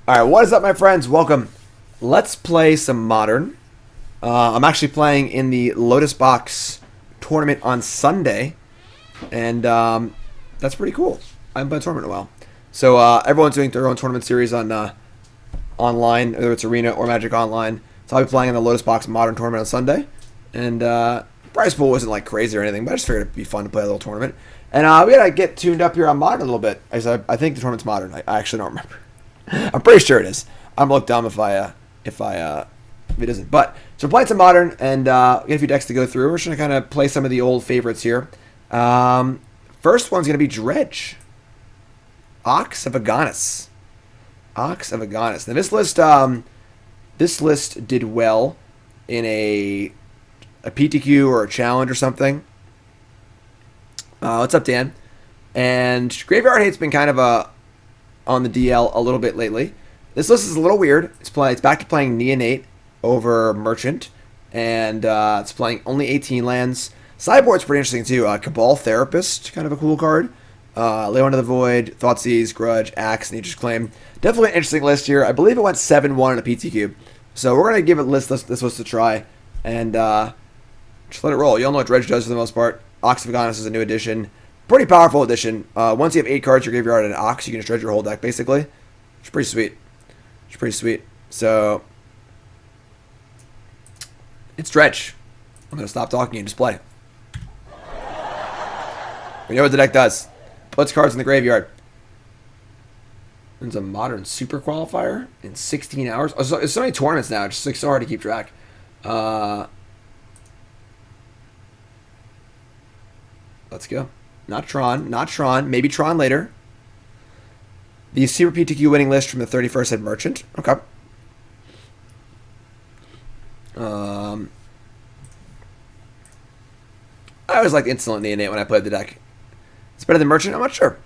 Alright, what is up, my friends? Welcome. Let's play some Modern. I'm actually playing in the Lotus Box tournament on Sunday, and that's pretty cool. I haven't played a tournament in a while. So everyone's doing their own tournament series on online, whether it's Arena or Magic Online. So I'll be playing in the Lotus Box Modern tournament on Sunday, and prize pool wasn't like crazy or anything, but I just figured it'd be fun to play a little tournament. And we gotta get tuned up here on Modern a little bit. I think the tournament's Modern. I actually don't remember. I'm pretty sure it is. I'm gonna look dumb if it isn't. But so we're playing some Modern, and we got a few decks to go through. We're just gonna kind of play some of the old favorites here. First one's gonna be Dredge, Ox of Agonas. Ox of Agonas. Now this list did well in a PTQ or a challenge or something. What's up, Dan? And Graveyard Hate's been kind of on the DL a little bit lately. This list is a little weird. It's back to playing Neonate over Merchant, and it's playing only 18 lands. Sideboard's pretty interesting too. Cabal Therapist, kind of a cool card. Leyline to the Void, Thoughtseize, Grudge, Axe, Nature's Claim. Definitely an interesting list here. I believe it went 7-1 in a PTQ. So we're gonna give this list a try, and just let it roll. You all know what Dredge does for the most part. Ox of Agonas is a new addition. Pretty powerful addition. Once you have 8 cards in your graveyard and an Ox, you can just dredge your whole deck, basically. It's pretty sweet. It's pretty sweet. So, it's Dredge. I'm going to stop talking and just play. We know what the deck does. Puts cards in the graveyard. There's a Modern Super Qualifier in 16 hours. Oh, so, there's so many tournaments now. It's just like so hard to keep track. Let's go. Not Tron. Maybe Tron later. The Super PTQ winning list from the 31st had Merchant. Okay. I always liked Insolent Neonate when I played the deck. It's better than Merchant? I'm not sure.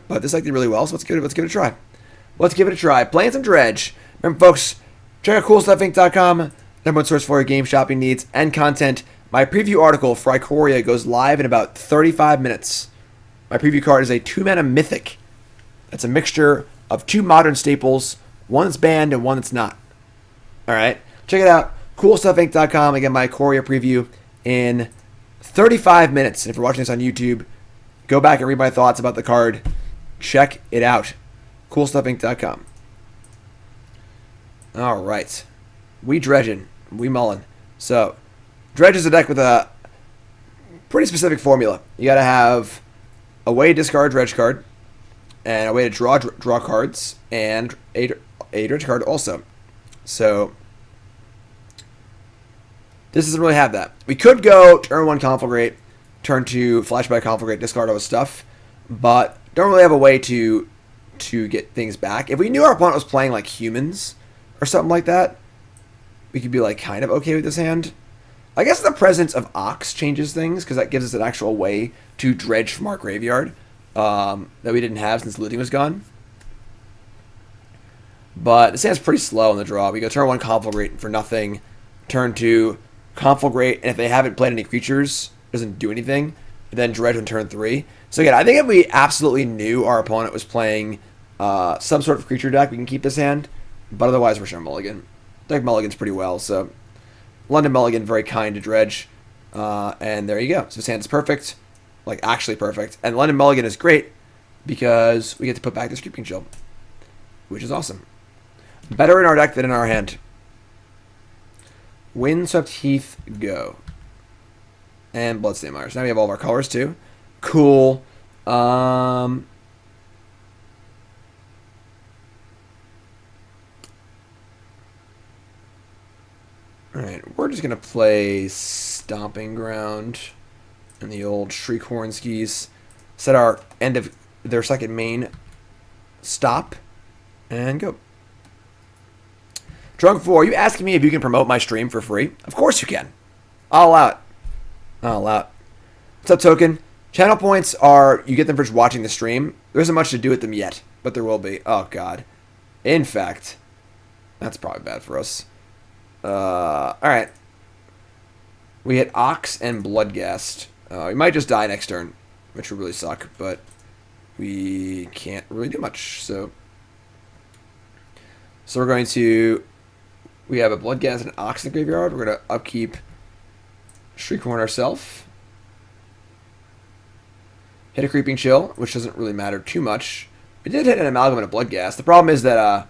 But this deck did really well, so let's give it a try. Playing some Dredge. Remember, folks, check out CoolStuffInc.com. Number one source for your game shopping needs and content. My preview article for Ikoria goes live in about 35 minutes. My preview card is a 2-mana Mythic. That's a mixture of 2 Modern staples. One that's banned and one that's not. Alright, check it out. CoolStuffInc.com. Again, my Ikoria preview in 35 minutes. And if you're watching this on YouTube, go back and read my thoughts about the card. Check it out. CoolStuffInc.com. Alright. We dredging. We mulling. So, Dredge is a deck with a pretty specific formula. You got to have a way to discard a Dredge card, and a way to draw cards, and a Dredge card also. So this doesn't really have that. We could go turn 1 Conflagrate, turn 2 Flashback Conflagrate, discard all the stuff, but don't really have a way to get things back. If we knew our opponent was playing like humans or something like that, we could be like kind of okay with this hand. I guess the presence of Ox changes things, because that gives us an actual way to dredge from our graveyard that we didn't have since looting was gone. But this hand's pretty slow in the draw. We go turn 1 Conflagrate for nothing, turn 2 Conflagrate, and if they haven't played any creatures, it doesn't do anything, then dredge on turn 3. So again, I think if we absolutely knew our opponent was playing some sort of creature deck, we can keep this hand, but otherwise we're showing mulligan. I think mulligan's pretty well, so London Mulligan, very kind to Dredge. And there you go. So his hand is perfect. Like, actually perfect. And London Mulligan is great because we get to put back this Creeping Shield, which is awesome. Better in our deck than in our hand. Windswept Heath, go. And Bloodstained Mire. So now we have all of our colors, too. Cool. Alright, we're just going to play Stomping Ground and the old Shriekhorn skis. Set our end of their second main. Stop. And go. Drunk 4, you asking me if you can promote my stream for free? Of course you can. All out. What's up, Token? Channel points are, you get them for just watching the stream. There isn't much to do with them yet, but there will be. Oh, God. In fact, that's probably bad for us. Alright. We hit Ox and Bloodghast. We might just die next turn, which would really suck, but we can't really do much, so So we're going to... We have a Bloodghast and an Ox in the graveyard. We're going to upkeep Shriekhorn ourselves. Hit a Creeping Chill, which doesn't really matter too much. We did hit an Amalgam and a Bloodghast. The problem is that...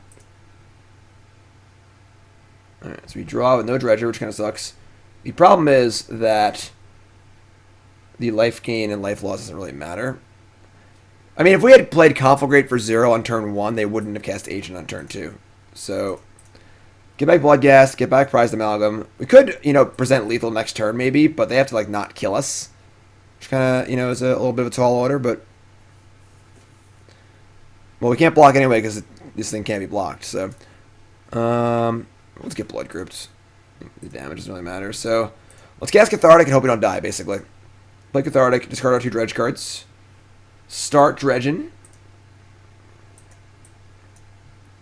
Alright, so we draw with no Dredger, which kind of sucks. The problem is that the life gain and life loss doesn't really matter. I mean, if we had played Conflagrate for 0 on turn 1, they wouldn't have cast Agent on turn 2. So, get back Bloodghast, get back Prized Amalgam. We could, present lethal next turn maybe, but they have to, not kill us. Which kind of, is a little bit of a tall order, but... Well, we can't block anyway because this thing can't be blocked, so... Let's get Blood Crypt. The damage doesn't really matter, so... Let's cast Cathartic and hope we don't die, basically. Play Cathartic, discard our 2 Dredge cards. Start dredging.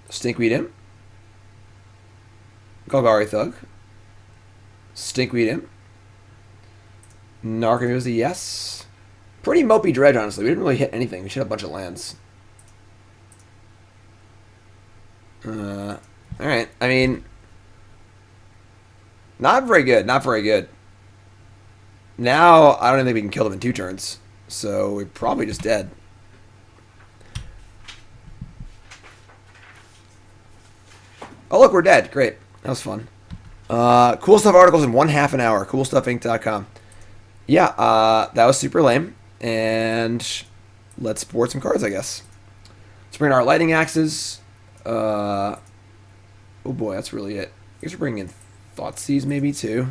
Stinkweed Imp. Golgari Thug. Stinkweed Imp. Narcomoeba is a yes. Pretty mopey dredge, honestly. We didn't really hit anything. We should have a bunch of lands. Alright. I mean... Not very good. Not very good. Now, I don't even think we can kill them in 2 turns. So, we're probably just dead. Oh, look, we're dead. Great. That was fun. Cool Stuff articles in 1/2 an hour. CoolStuffInc.com. Yeah, that was super lame. And let's board some cards, I guess. Let's bring in our Lightning Axes. Oh boy, that's really it. I guess we're bringing in Thoughtseize maybe, too.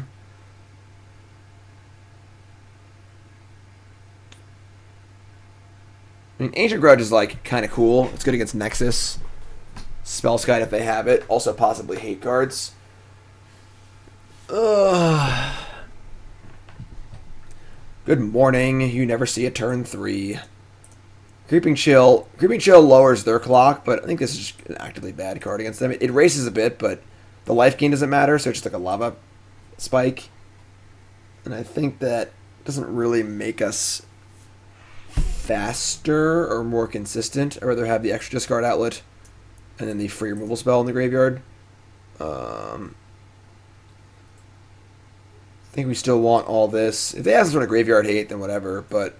I mean, Ancient Grudge is, kind of cool. It's good against Nexus. Spellskite if they have it. Also possibly hate cards. Ugh. Good morning. You never see a turn 3. Creeping Chill. Creeping Chill lowers their clock, but I think this is just an actively bad card against them. It races a bit, but the life gain doesn't matter, so it's just like a lava spike. And I think that doesn't really make us faster or more consistent. I'd rather have the extra discard outlet and then the free removal spell in the graveyard. I think we still want all this. If they have some sort of graveyard hate, then whatever, but...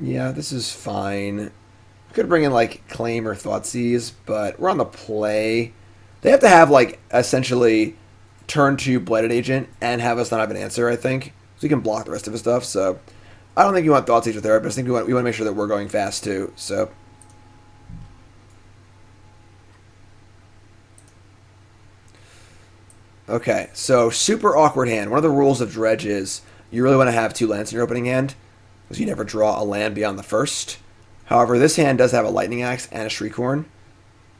Yeah, this is fine. We could bring in, Claim or Thoughtseize, but we're on the play. They have to have, essentially turn 2 Blighted Agent and have us not have an answer, I think. So we can block the rest of his stuff, so... I don't think you want Thoughtseize or Therapist. I think we want to make sure that we're going fast, too, so... Okay, so super awkward hand. One of the rules of Dredge is you really want to have 2 lands in your opening hand, because you never draw a land beyond the first. However, this hand does have a Lightning Axe and a Shriekhorn,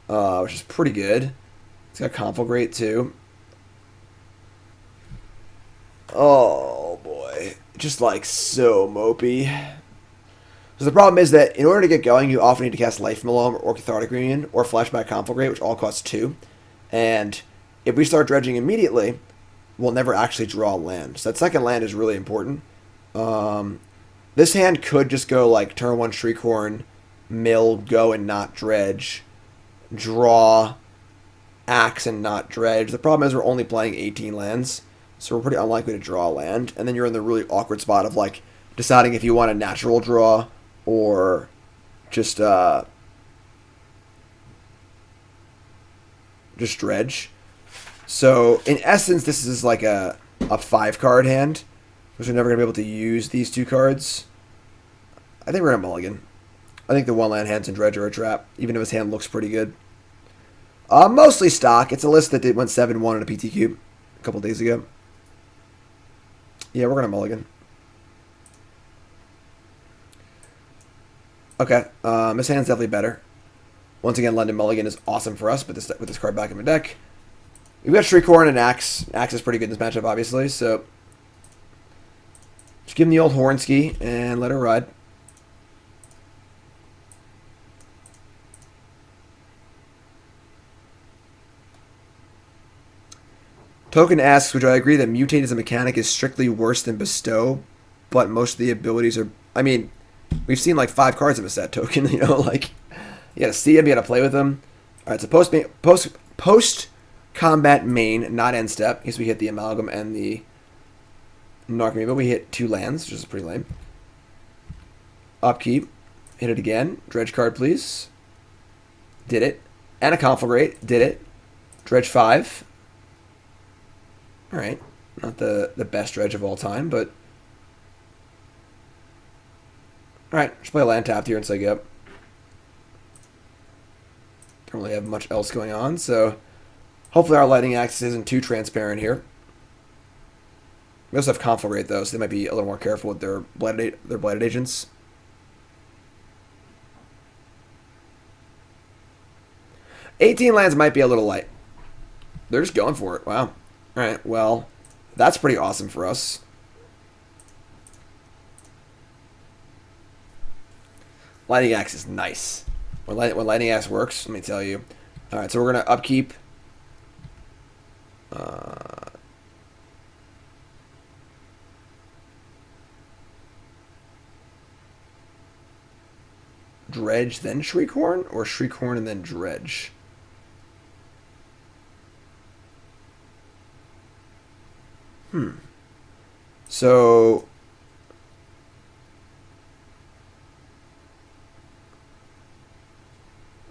which is pretty good. It's got Conflagrate too. Oh boy, just so mopey. So the problem is that in order to get going, you often need to cast Life from the Loam or Cathartic Reunion or Flashback Conflagrate, which all cost 2. And if we start dredging immediately, we'll never actually draw a land. So that second land is really important. This hand could just go turn 1 Shriekhorn, mill, go and not dredge, draw, axe and not dredge. The problem is we're only playing 18 lands, so we're pretty unlikely to draw a land. And then you're in the really awkward spot of deciding if you want a natural draw or just dredge. So, in essence, this is a 5-card hand, because we're never going to be able to use these 2 cards. I think we're going to mulligan. I think the 1-land hands and Dredge are a trap, even if his hand looks pretty good. Mostly stock. It's a list that went 7-1 in a PT Cube a couple days ago. Yeah, we're going to mulligan. Okay, his hand's definitely better. Once again, London Mulligan is awesome for us, but with this card back in my deck. We've got Shriekhorn and Axe. Axe is pretty good in this matchup, obviously, so... Just give him the old Hornsky and let her ride. Token asks, which I agree that Mutate as a mechanic is strictly worse than Bestow, but most of the abilities are... I mean, we've seen 5 cards of a set token, You gotta see him, you gotta play with him. Alright, so post combat main, not end step, in case we hit the Amalgam and the Narcomoeba. We hit 2 lands, which is pretty lame. Upkeep. Hit it again. Dredge card, please. Did it. And a Conflagrate. Did it. Dredge 5. Alright. Not the best dredge of all time, but... Alright, just play a land tapped here and say yep. Don't really have much else going on, so... Hopefully our lightning axis isn't too transparent here. We also have Conflagrate, though, so they might be a little more careful with their blighted agents. $18 lands might be a little light. They're just going for it. Wow. Alright, well, that's pretty awesome for us. Lightning Axe is nice. When Lightning Axe works, let me tell you. Alright, so we're going to upkeep. Dredge, then Shriekhorn? Or Shriekhorn and then Dredge? So...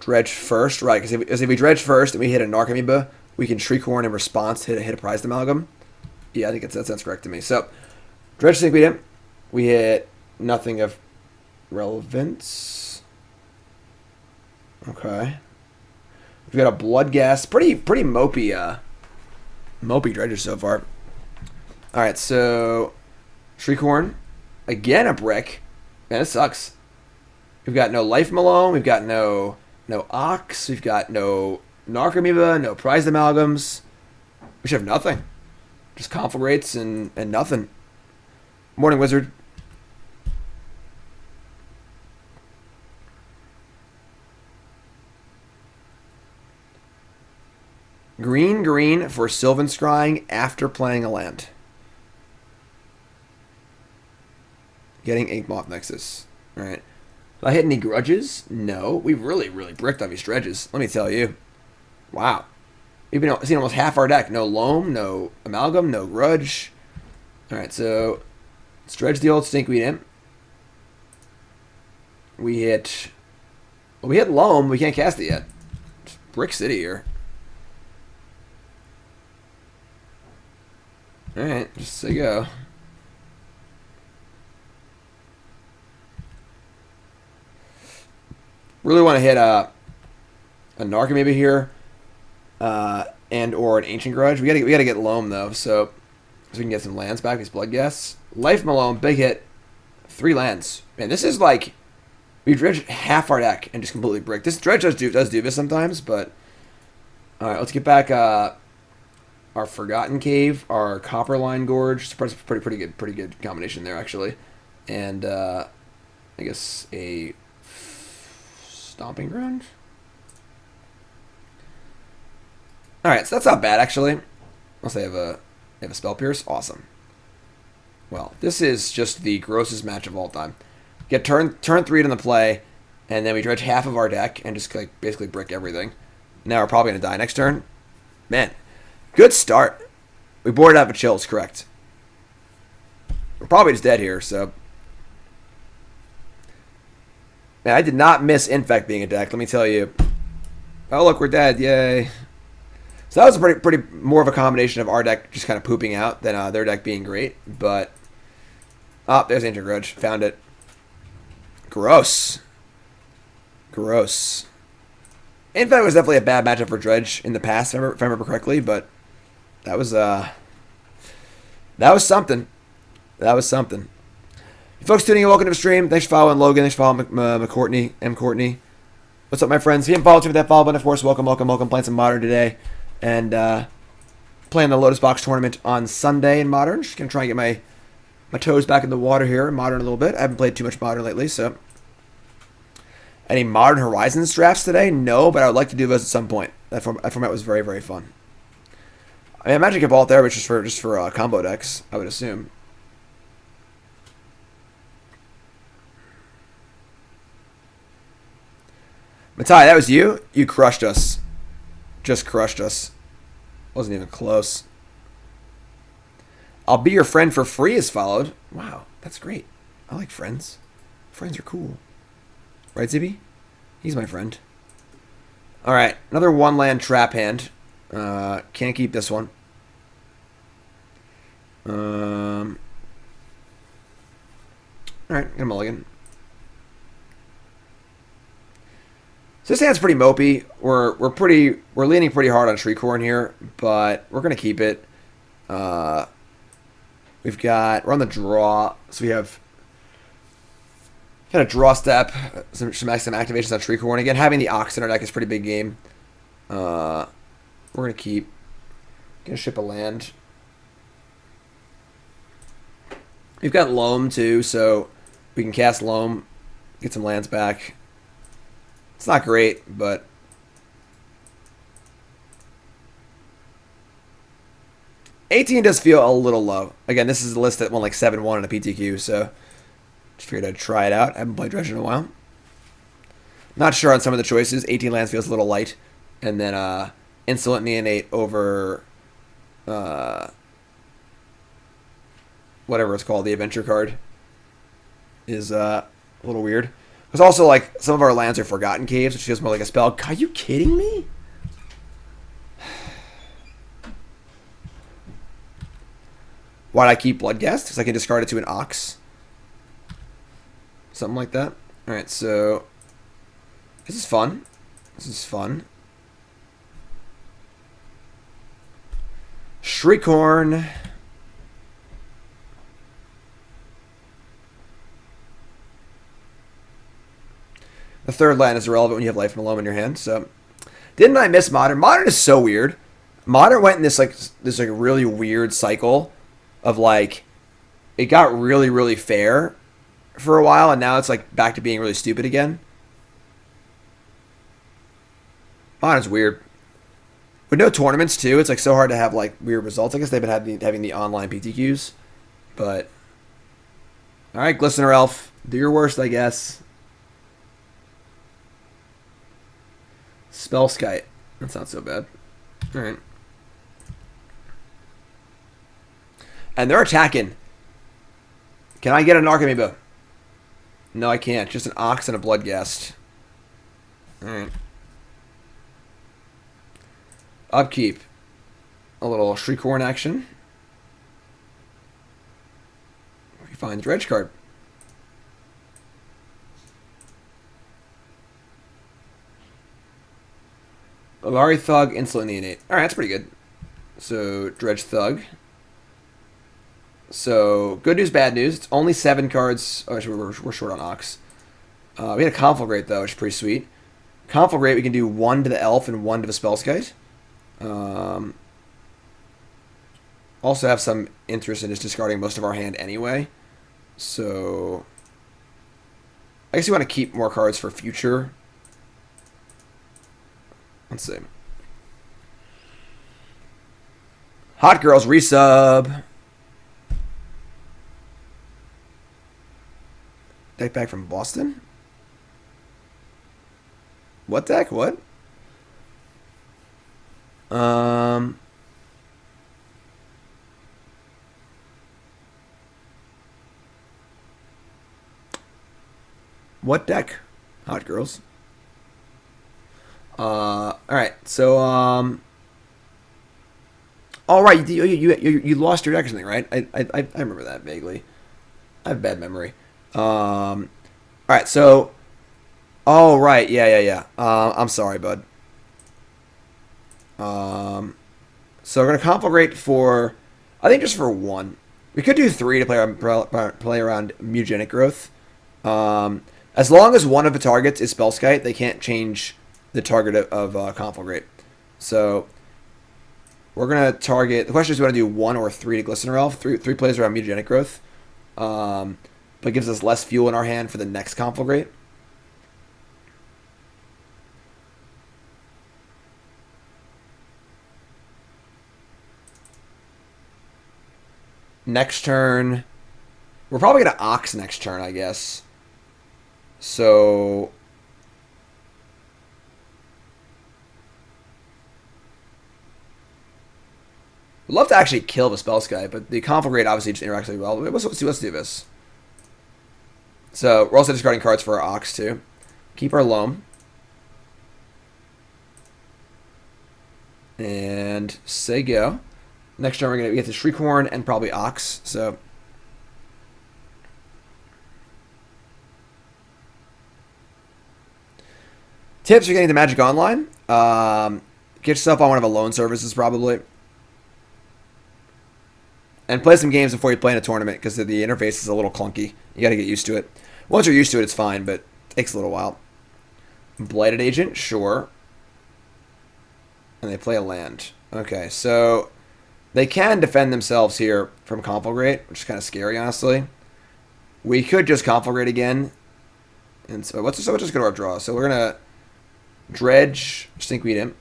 Dredge first, right? Because if we dredge first and we hit a Narcomoeba, we can Shriekhorn in response hit a Prized Amalgam. Yeah, I think that sounds correct to me. So, Dredge Stinkweed Imp. We hit nothing of relevance. Okay. We've got a Bloodghast. Pretty mopey dredges so far. Alright, so Shriekhorn. Again a brick. Man, this sucks. We've got no Life Malone. We've got no Ox. We've got no Narcomoeba, no Prized Amalgams. We should have nothing. Just Conflagrates and nothing. Morning, Wizard. Green for Sylvan Scrying after playing a land. Getting Inkmoth Nexus. Alright. Did I hit any grudges? No. We really bricked on these dredges. Let me tell you. Wow. We've been seeing almost half our deck. No Loam, no Amalgam, no Grudge. Alright, so let's dredge the old Stinkweed Imp. We hit Loam. We can't cast it yet. It's Brick City here. Alright, just say go. Really want to hit a Narcomoeba here, and or an Ancient Grudge. We gotta get Loam though, so we can get some lands back. These Bloodghasts. Life Malone, big hit, 3 lands. Man, this is like we dredge half our deck and just completely brick. This dredge does do this sometimes, but all right, let's get back our Forgotten Cave, our Copperline Gorge. It's pretty good combination there actually, and I guess a Stomping Ground. Alright, so that's not bad actually. Unless they have a Spell Pierce. Awesome. Well, this is just the grossest match of all time. Get turn 3 in the play, and then we dredge half of our deck and just like basically brick everything. Now we're probably gonna die next turn. Man, good start. We boarded out for chills, correct. We're probably just dead here, so. Man, I did not miss Infect being a deck, let me tell you. Oh, look, we're dead. Yay. So that was a pretty more of a combination of our deck just kind of pooping out than their deck being great. But, there's Ancient Grudge. Found it. Gross. Gross. Infect was definitely a bad matchup for Dredge in the past, if I remember correctly. But that was something. That was something. You folks tuning in, welcome to the stream. Thanks for following Logan. Thanks for following McCourtney, M. Courtney. What's up, my friends? If you haven't followed me with that follow button, of course, welcome. Playing some Modern today. And playing the Lotus Box tournament on Sunday in Modern. Just going to try and get my toes back in the water here in Modern a little bit. I haven't played too much Modern lately, so. Any Modern Horizons drafts today? No, but I would like to do those at some point. That format was very, very fun. I mean, I imagine Cabal Therapist just for combo decks, I would assume. Matai, that was you? You crushed us. Just crushed us. Wasn't even close. I'll be your friend for free is followed. Wow, that's great. I like friends. Friends are cool. Right, Zibby? He's my friend. Alright, another one land trap hand. Can't keep this one. Alright, get a mulligan. So this hand's pretty mopey. We're leaning pretty hard on Shriekhorn here, but we're gonna keep it. We're on the draw, so we have kind of draw step, some activations on Shriekhorn. Again, having the Ox in our deck is a pretty big game. We're gonna ship a land. We've got Loam too, so we can cast Loam, get some lands back. It's not great, but 18 does feel a little low. Again, this is a list that won like 7-1 in a PTQ, so just figured I'd try it out. I haven't played Dredge in a while. Not sure on some of the choices. 18 lands feels a little light. And then Insolent Neonate over whatever it's called, the adventure card, is a little weird. Because also, like, some of our lands are Forgotten Caves, which feels more like a spell. Are you kidding me? Why'd I keep Bloodghast? Because I can discard it to an Ox. Something like that. Alright, so this is fun. This is fun. Shriekhorn. The third land is irrelevant when you have Life from Loam in your hand. So, didn't I miss Modern? Modern is so weird. Modern went in this really weird cycle of like, it got really fair for a while, and now it's like back to being really stupid again. Modern's weird. With no tournaments too, it's like so hard to have like weird results. I guess they've been having the online PTQs, but all right, Glistener Elf, do your worst, I guess. Spellskite. That's not so bad. All right. And they're attacking. Can I get a Narcomoeba? No, I can't. Just an Ox and a Bloodghast. Alright. Upkeep. A little Shriekhorn action. We find the Dredge card. Golgari Thug, Insolent Neonate. Alright, that's pretty good. So, Dredge Thug. So, good news, bad news. It's only 7 cards. Oh, actually, we're short on Ox. We had a Conflagrate, though, which is pretty sweet. Conflagrate, we can do 1 to the Elf and 1 to the Spellskite. Also have some interest in just discarding most of our hand anyway. So, I guess you want to keep more cards for future. Let's see. Hot Girls resub. Deck back from Boston? What deck? What? What deck? Hot Girls. Alright, so, alright, you lost your deck or something, right? I remember that vaguely. I have bad memory. Alright, so, oh, right, yeah. I'm sorry, bud. So we're going to Conflagrate for, I think just for 1. We could do 3 to play around Mutagenic Growth. As long as one of the targets is Spellskite, they can't change the target of Conflagrate. So we're going to target, the question is, do we want to do 1 or 3 to Glistener Elf? 3 plays around Mutagenic Growth. But gives us less fuel in our hand for the next Conflagrate. Next turn, we're probably going to Ox next turn, I guess. So We'd love to actually kill the Spellskite, but the Conflagrate obviously just interacts really well. Let's do this. So we're also discarding cards for our Ox too. Keep our Loam. And say go. Next turn we're going to get the Shriekhorn and probably Ox. So tips for getting the Magic Online. Get yourself on one of the loan services probably. And play some games before you play in a tournament because the interface is a little clunky. You got to get used to it. Once you're used to it, it's fine, but it takes a little while. Blighted Agent, sure. And they play a land. Okay, so they can defend themselves here from Conflagrate, which is kind of scary, honestly. We could just Conflagrate again. And so let's just go to our draw. So we're going to Dredge, Stinkweed Imp.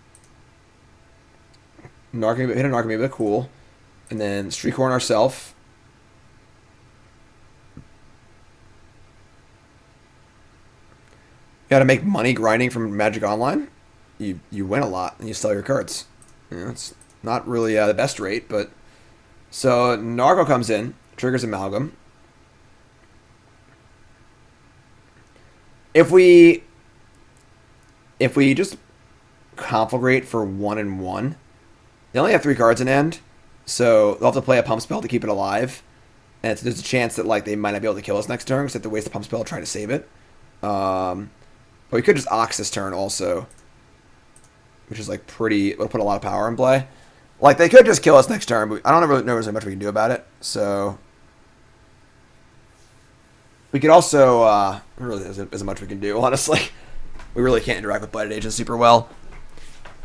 Narcomoeba, hit a Narcomoeba, cool. And then Shriekhorn ourselves. You got to make money grinding from Magic Online. You win a lot and you sell your cards. You know, it's not really the best rate, but so Narco comes in, triggers Amalgam. If we just Conflagrate for 1/1, they only have 3 cards in hand, so they'll have to play a pump spell to keep it alive. And there's a chance that like they might not be able to kill us next turn, because they have to waste the pump spell to try to save it. But we could just Ox this turn also, which is like pretty. It'll put a lot of power in play. Like they could just kill us next turn, but I don't really know there's much we can do about it. So we could also really isn't much we can do. Honestly, we really can't interact with Blighted Agents super well.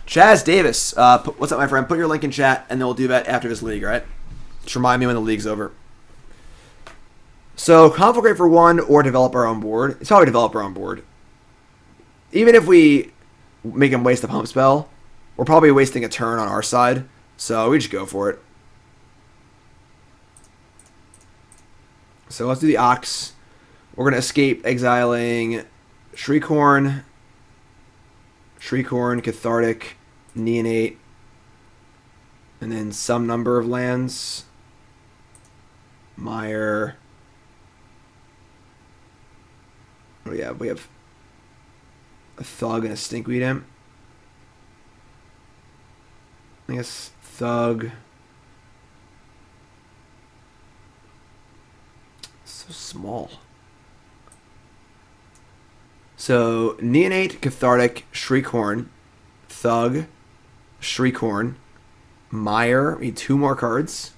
Chaz Davis, what's up, my friend? Put your link in chat, and then we'll do that after this league, all right? Just remind me when the league's over. So, Conflagrate for 1 or develop our own board. It's probably develop our own board. Even if we make him waste a pump spell, we're probably wasting a turn on our side, so we just go for it. So, let's do the Ox. We're going to escape exiling Shriekhorn, Cathartic, Neonate, and then some number of lands. Mire. Oh yeah, we have a Thug and a Stinkweed Imp. I guess Thug. So small. So, Neonate, Cathartic, Shriekhorn, Thug, Shriekhorn, Mire. We need 2 more cards.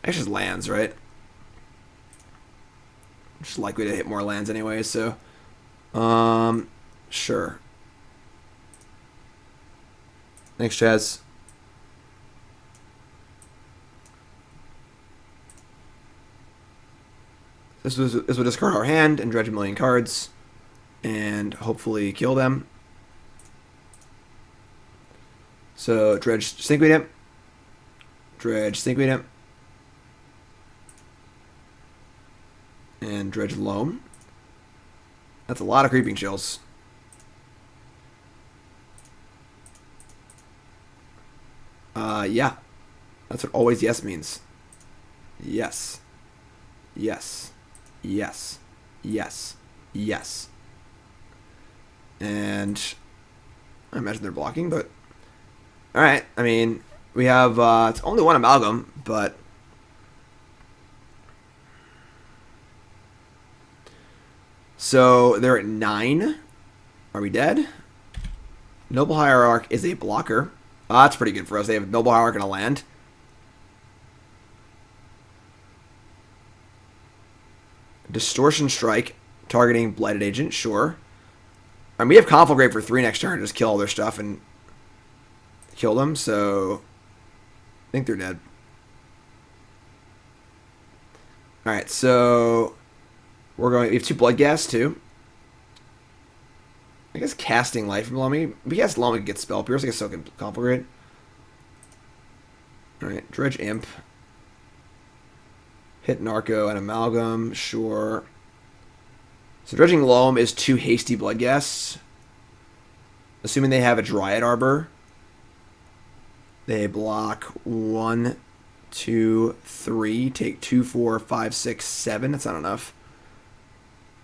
Actually, just lands, right? Just likely to hit more lands anyway, so. Sure. Thanks, Chaz. This will discard our hand and dredge a million cards. And hopefully kill them. So Dredge Stinkweed Imp. Dredge Stinkweed Imp. And Dredge Loam. That's a lot of Creeping Chills. Yeah. That's what always yes means. Yes. Yes. Yes. Yes. Yes. And I imagine they're blocking, but alright, I mean, we have it's only 1 Amalgam, but so they're at 9. Are we dead? Noble Hierarch is a blocker. That's pretty good for us. They have Noble Hierarch and a land. Distortion Strike, targeting Blighted Agent, sure. And we have Conflagrate for 3 next turn. Just kill all their stuff and kill them. So I think they're dead. All right, so we're going. We have 2 Bloodghast too. I guess casting Life from Loam. We guess Loam can get Spell Pierce. I guess so can Conflagrate. All right, Dredge Imp. Hit Narco and Amalgam, sure. So dredging Loam is 2 hasty Bloodghasts. Assuming they have a Dryad Arbor. They block 1, 2, 3. Take 2, 4, 5, 6, 7. That's not enough.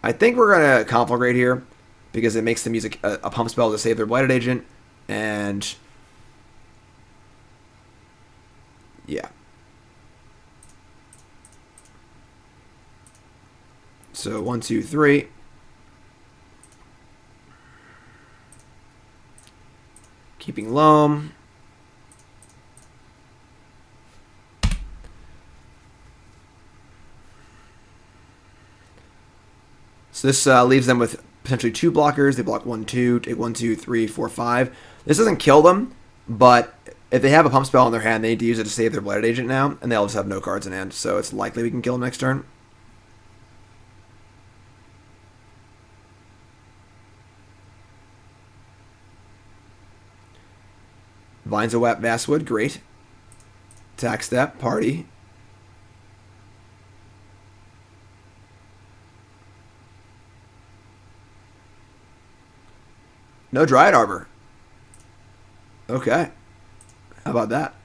I think we're going to Conflagrate here because it makes them use a pump spell to save their Blighted Agent. And yeah. So 1, 2, 3. Keeping Loam. So this leaves them with potentially 2 blockers. They block 1, 2, take 1, 2, 3, 4, 5. This doesn't kill them, but if they have a pump spell in their hand, they need to use it to save their Blighted Agent now, and they'll just have no cards in hand. So it's likely we can kill them next turn. Vines of Vastwood, great. Attack step, party. No Dryad Arbor. Okay. How about that?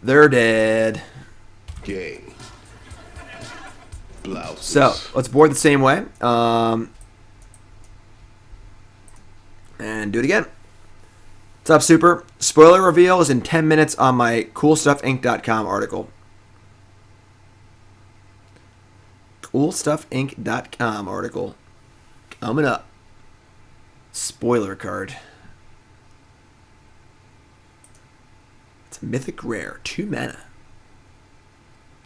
They're dead. Gay. Blouses. So, let's board the same way. And do it again. What's up, Super? Spoiler reveal is in 10 minutes on my CoolStuffInc.com article. CoolStuffInc.com article. Coming up. Spoiler card. It's a mythic rare. 2 mana.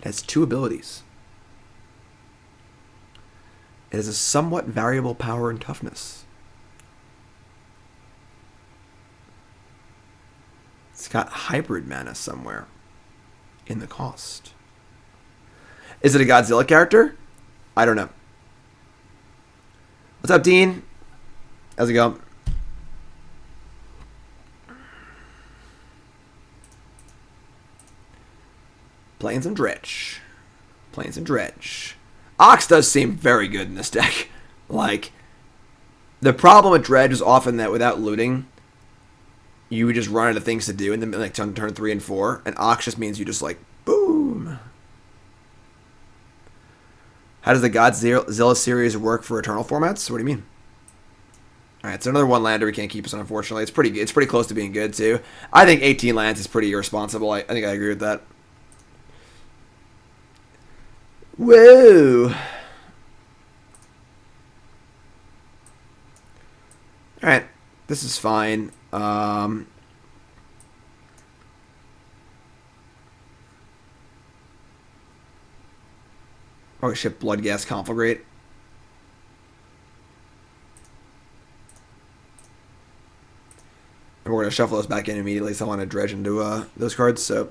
It has 2 abilities. It has a somewhat variable power and toughness. It's got hybrid mana somewhere in the cost. Is it a Godzilla character? I don't know. What's up, Dean? How's it going? Playing some Dredge. Playing some Dredge. Ox does seem very good in this deck. Like, the problem with Dredge is often that without looting, you would just run out of things to do in the like turn 3 and 4, and Ox just means you just like boom. How does the Godzilla series work for Eternal formats? What do you mean? All right, so another 1 lander we can't keep us on, unfortunately. It's pretty close to being good too. I think 18 lands is pretty irresponsible. I think I agree with that. Whoa. All right, this is fine. Oh, ship Bloodghast Conflagrate. And we're going to shuffle those back in immediately, so I want to dredge into those cards. So,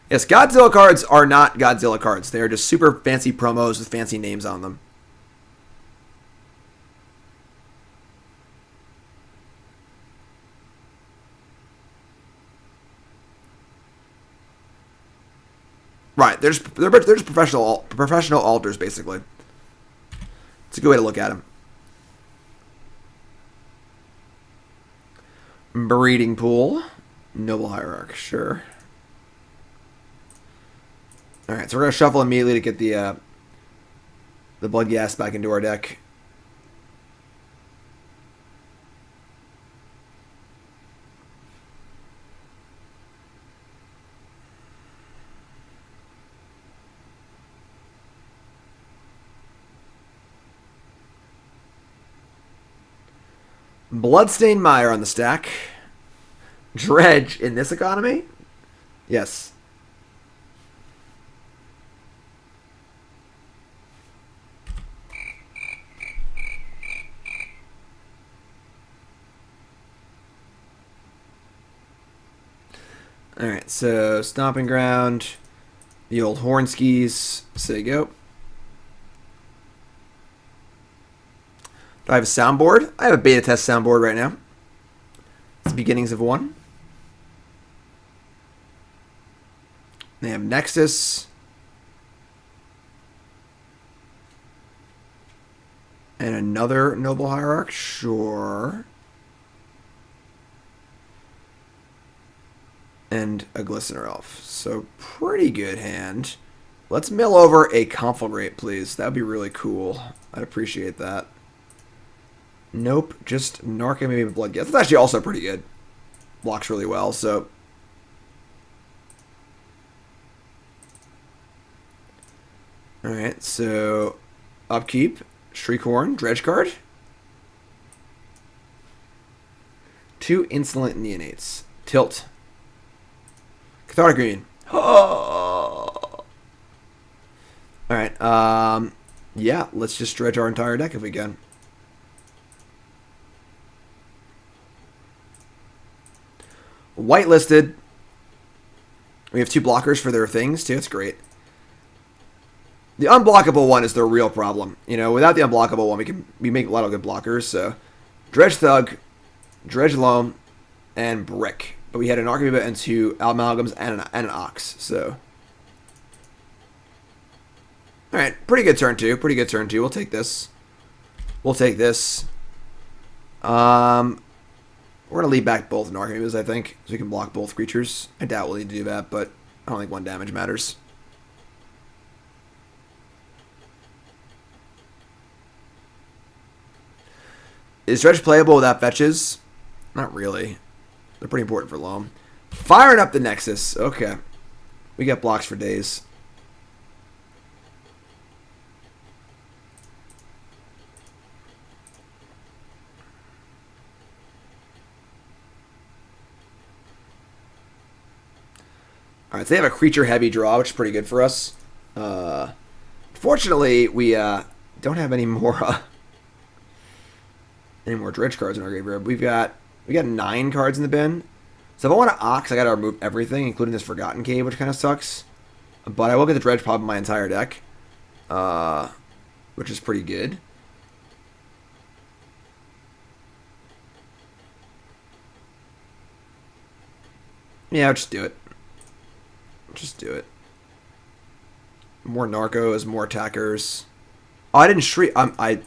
yes, Godzilla cards are not Godzilla cards. They are just super fancy promos with fancy names on them. Right, they're just professional alters, basically. It's a good way to look at them. Breeding Pool. Noble Hierarch, sure. Alright, so we're going to shuffle immediately to get the Bloodghast back into our deck. Bloodstained Mire on the stack. Dredge in this economy? Yes. Alright, so Stomping Ground, the old horn skis, say go. Do I have a soundboard? I have a beta test soundboard right now. It's the beginnings of one. They have Nexus. And another Noble Hierarch, sure. and a Glistener Elf. So pretty good hand. Let's mill over a Conflagrate, please. That would be really cool. I'd appreciate that. Nope, just Narcomoeba Bloodghast. That's actually also pretty good. Blocks really well, so... Alright, so... Upkeep, Shriekhorn, Dredge card. 2 Insolent Neonates. Tilt. Cathartic Reunion. Oh. Alright, yeah, let's just dredge our entire deck if we can. Whitelisted. We have 2 blockers for their things, too. It's great. The unblockable one is the real problem. You know, without the unblockable one, we make a lot of good blockers. So, Dredge Thug, Dredge Loam, and Brick. But we had an Narcomoeba and 2 Amalgams and an Ox. So, all right, pretty good turn 2. Pretty good turn 2. We'll take this. We'll take this. We're going to leave back both Narcomoebas, I think, so we can block both creatures. I doubt we'll need to do that, but I don't think 1 damage matters. Is Dredge playable without fetches? Not really. They're pretty important for Loam. Firing up the Nexus. Okay. We got blocks for days. Alright, so they have a creature-heavy draw, which is pretty good for us. Fortunately, we don't have any more dredge cards in our graveyard. We got 9 cards in the bin. So if I want to Ox, I got to remove everything, including this Forgotten Cave, which kind of sucks. But I will get the dredge problem in my entire deck, which is pretty good. Yeah, I'll just do it. Just do it. More narcos, more attackers. Oh, I didn't shriek. I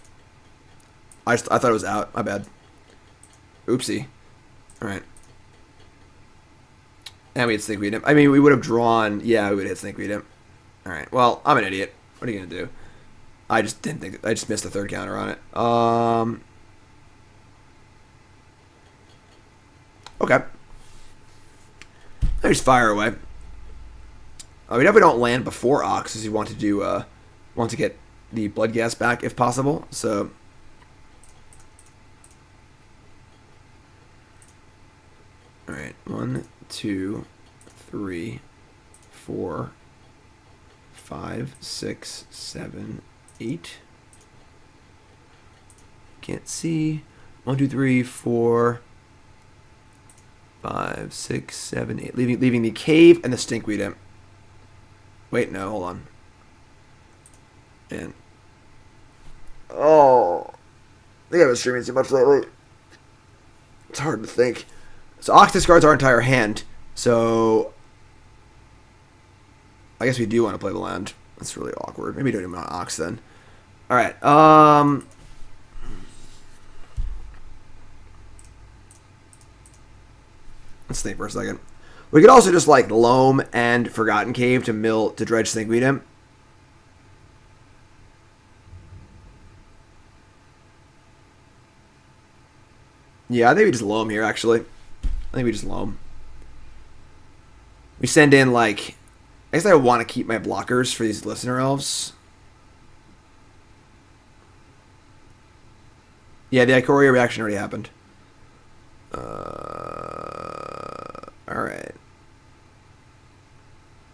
thought it was out. My bad. Oopsie. All right. And we had Stinkweed Imp. I mean, we would have drawn. Yeah, we would have hit Stinkweed Imp. All right. Well, I'm an idiot. What are you gonna do? I just didn't think. I just missed the 3rd counter on it. Okay. I just fire away. We definitely don't land before Ox, as you want to do. Want to get the Bloodghast back if possible. So. All right. 1, 2, 3, 4, 5, 6, 7, 8. Can't see. 1, 2, 3, 4, 5, 6, 7, 8. Leaving the cave and the Stinkweed Imp. Wait, no, hold on. And oh, I think I've been streaming too much lately. It's hard to think. So Ox discards our entire hand. So I guess we do want to play the land. That's really awkward. Maybe don't even want Ox then. All right. Let's think for a second. We could also just like Loam and Forgotten Cave to dredge Stinkweed Imp. Yeah, I think we just Loam here, actually. I think we just Loam. We send in, like... I guess I want to keep my blockers for these Listener Elves. Yeah, the Ikoria reaction already happened. Alright.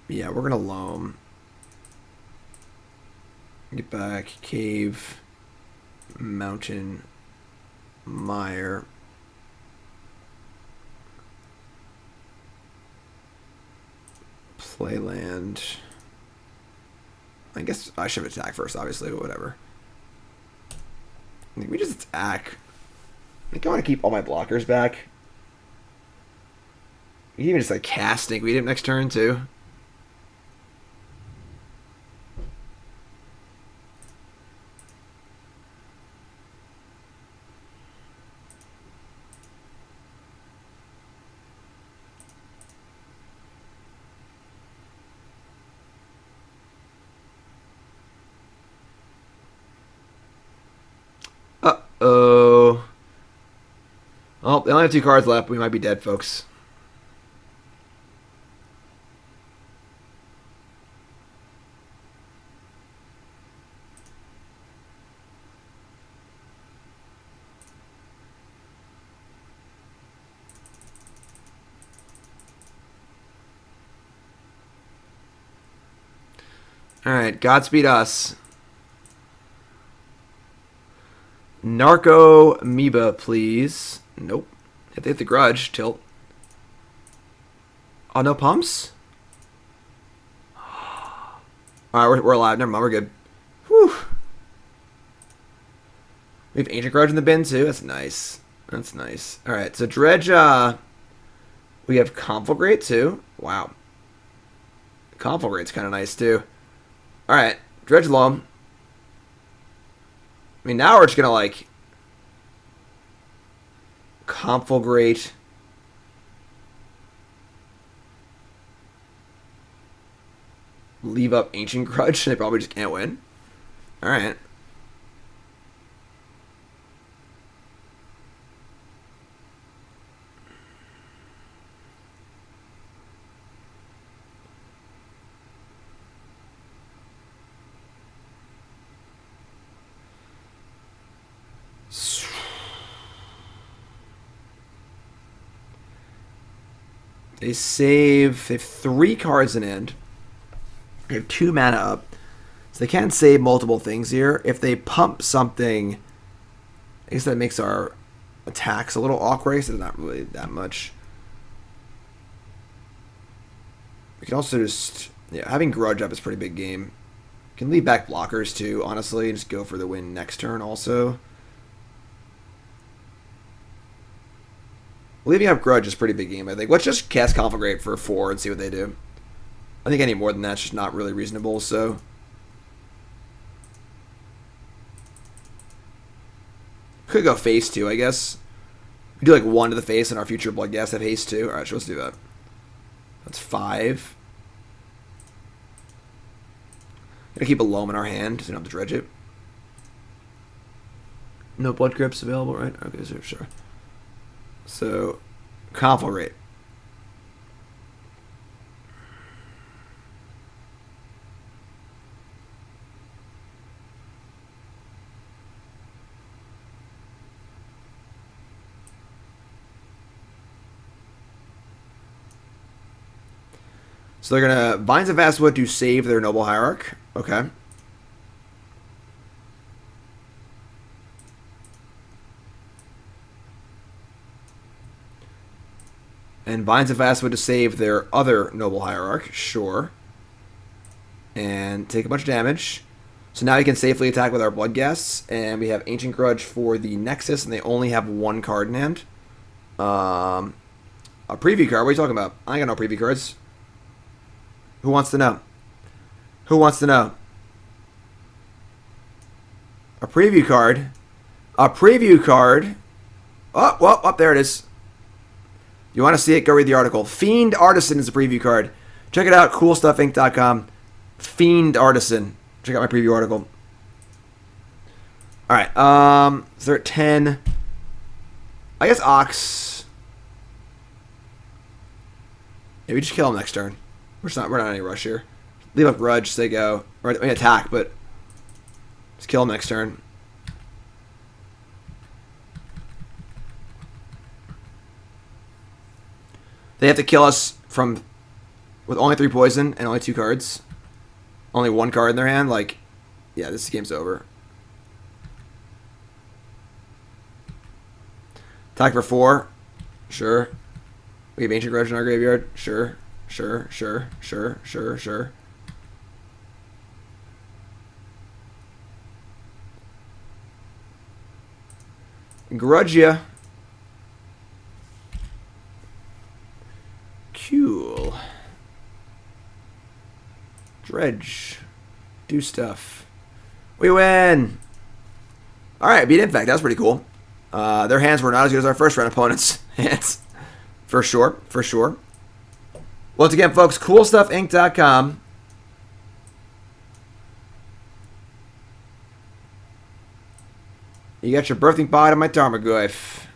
Yeah, we're going to Loam. Get back. Cave. Mountain. Mire. Playland. I guess I should have attacked first, obviously, but whatever. I think we just attack. I think I want to keep all my blockers back. You can even just like cast Stinkweed Imp next turn too. Uh-oh. Oh, they only have 2 cards left. We might be dead, folks. Alright, Godspeed us. Narcomoeba, please. Nope. If they hit the Grudge, tilt. Oh, no pumps? Alright, we're alive. Never mind, we're good. Whew. We have Ancient Grudge in the bin, too. That's nice. That's nice. Alright, so Dredge, we have Conflagrate, too. Wow. Conflagrate's kind of nice, too. Alright, Dredge Loam. I mean, now we're just going to, like, Conflagrate. Leave up Ancient Grudge. They probably just can't win. Alright. They save. They have 3 cards in hand. They have 2 mana up. So they can save multiple things here. If they pump something, I guess that makes our attacks a little awkward. So it's not really that much. We can also just... Yeah, having Grudge up is a pretty big game. Can leave back blockers too, honestly. And just go for the win next turn also. Leaving up Grudge is a pretty big game, I think. Let's just cast Conflagrate for 4 and see what they do. I think any more than that's just not really reasonable, so... Could go face 2, I guess. We do like 1 to the face and our future Bloodghast have haste 2. Alright, so let's do that. That's 5. Gonna keep a Loam in our hand, so we don't have to dredge it. No Blood Crypts available, right? Okay, so sure. So, Conflagrate. So they're going to Vines of Vastwood to save their Noble Hierarch. Okay. And Vines of Vastwood to save their other Noble Hierarch. Sure. And take a bunch of damage. So now you can safely attack with our Bloodghasts. And we have Ancient Grudge for the Nexus, and they only have 1 card in hand. A preview card? What are you talking about? I ain't got no preview cards. Who wants to know? Who wants to know? A preview card? A preview card? Oh, well, up there it is. You want to see it? Go read the article. Fiend Artisan is a preview card. Check it out. CoolStuffInc.com. Fiend Artisan. Check out my preview article. All right. So they're at 10. I guess Ox. Yeah, we just kill him next turn. We're not in any rush here. Leave up Grudge so they go. Or we attack, but just kill him next turn. They have to kill us from with only 3 poison and only 2 cards. Only 1 card in their hand. Like, yeah, this game's over. Attack for 4. Sure. We have Ancient Grudge in our graveyard. Sure. Sure. Grudge ya. Cool. Dredge. Do stuff. We win! Alright, beat Infect. That was pretty cool. Their hands were not as good as our first round opponents' hands. For sure. For sure. Once again, folks, CoolStuffInc.com. You got your birthing pod on my Tarmogoyf.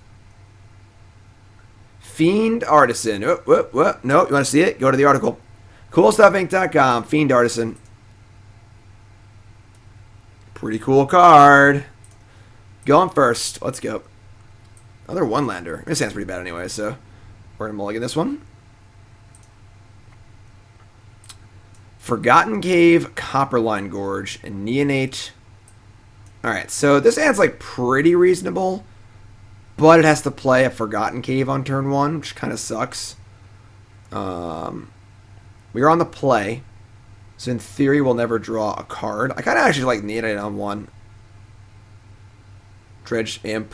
Fiend Artisan. Oh, whoop, whoop. No, you want to see it? Go to the article. CoolStuffInc.com. Fiend Artisan. Pretty cool card. Going first. Let's go. Another one-lander. This sounds pretty bad anyway, so we're going to mulligan this one. Forgotten Cave, Copperline Gorge, and Neonate. Alright, so this hand's like pretty reasonable, but it has to play a Forgotten Cave on turn 1, which kind of sucks. We are on the play, so in theory we'll never draw a card. I kind of actually like Neonate on 1. Dredge, Imp.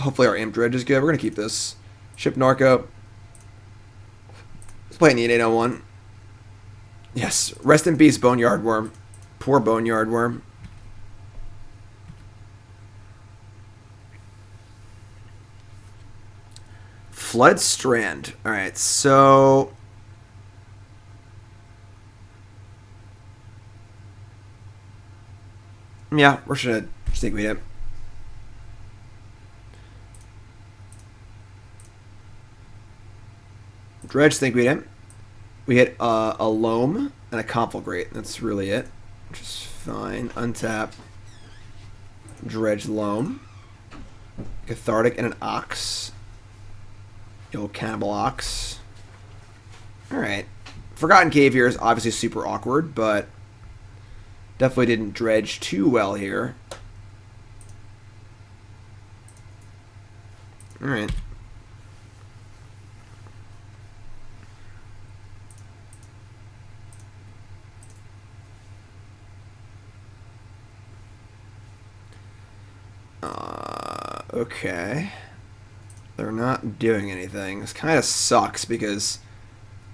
Hopefully our Imp Dredge is good. We're going to keep this. Ship Narco. Let's play Neonate on 1. Yes, rest in peace, Boneyard Worm. Poor Boneyard Worm. Flood Strand. Alright, so... yeah, we're just gonna Stinkweed Imp. Dredge, Stinkweed Imp. We hit a Loam and a Conflagrate. That's really it. Which is fine. Untap. Dredge, Loam. Cathartic and an Ox. The old Cannibal Ox. Alright. Forgotten Cave here is obviously super awkward, but definitely didn't dredge too well here. Alright. Okay. They're not doing anything. This kind of sucks because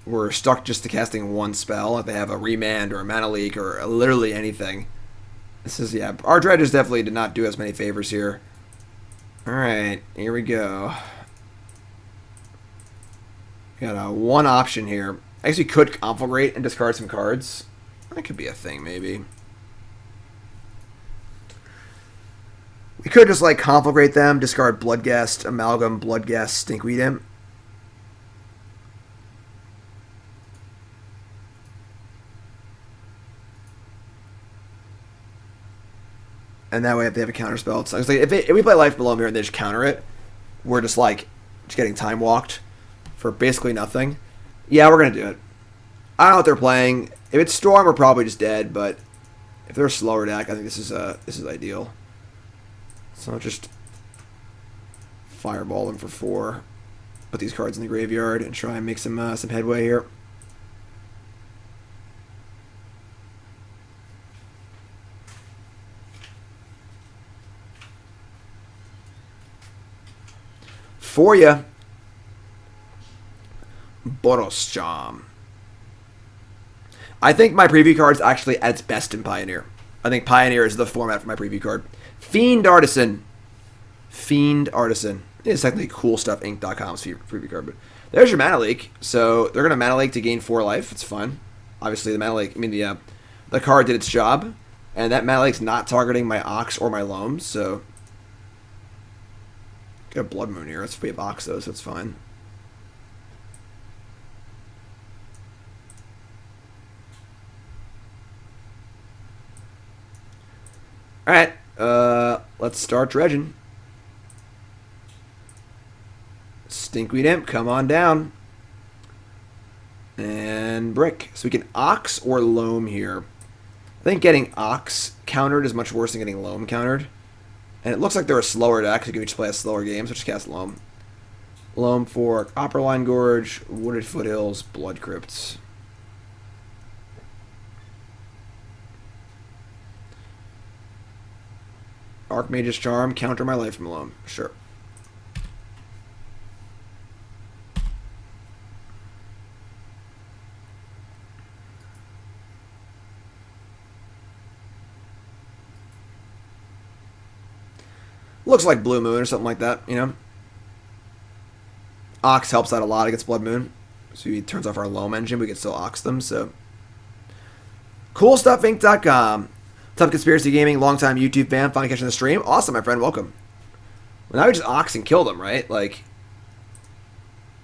we're stuck just to casting one spell. If they have a Remand or a Mana Leak or literally anything. This is, yeah, our Dredges definitely did not do us many favors here. Alright, here we go. We got one option here. I guess we could Conflagrate and discard some cards. That could be a thing, maybe. We could just, like, Conflagrate them, discard Bloodghast, Amalgam, Bloodghast, Stinkweed Imp. And that way, if they have a counter spell, it's like if we play Life Below here and they just counter it, we're just, like, just getting time walked for basically nothing. Yeah, we're going to do it. I don't know what they're playing. If it's Storm, we're probably just dead, but if they're a slower deck, I think this is ideal. So I'll just fireball them for 4. Put these cards in the graveyard and try and make some headway here. For ya, Boros Jam. I think my preview card's actually at its best in Pioneer. I think Pioneer is the format for my preview card. Fiend Artisan. Fiend Artisan. It's technically CoolStuffInc.com's preview card, but there's your Mana Leak. So they're going to Mana Leak to gain 4 life. It's fun. Obviously, the Mana Leak, I mean, the card did its job. And that Mana Leak's not targeting my Ox or my Loam, so... Got a Blood Moon here. Let's free up Ox, though, so it's fine. Alright, let's start dredging. Stinkweed Imp, come on down. And Brick. So we can Ox or Loam here. I think getting Ox countered is much worse than getting Loam countered. And it looks like they're a slower deck, so you can just play a slower game, so just cast Loam. Loam for Copperline Gorge, Wooded Foothills, Blood Crypt. Archmage's Charm, counter my life from Loam. Sure. Looks like Blue Moon or something like that, you know? Ox helps out a lot against Blood Moon. So he turns off our Loam engine, we can still Ox them, so... CoolStuffInc.com. Tough Conspiracy Gaming, longtime YouTube fan, finally catching the stream. Awesome, my friend. Welcome. Well, now we just Ox and kill them, right? Like,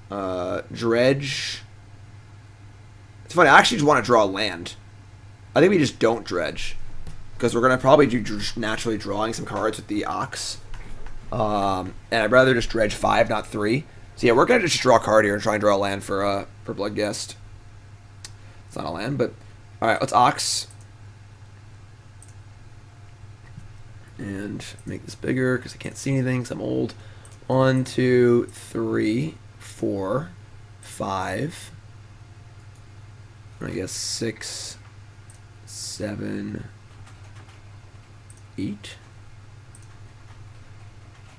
Dredge. It's funny. I actually just want to draw land. I think we just don't Dredge. Because we're going to probably do naturally drawing some cards with the Ox. And I'd rather just Dredge 5, not 3. So yeah, we're going to just draw a card here and try and draw a land for Bloodghast. It's not a land, but... Alright, let's Ox. And make this bigger because I can't see anything because I'm old. 1, 2, 3, 4, 5. I guess 6, 7, 8.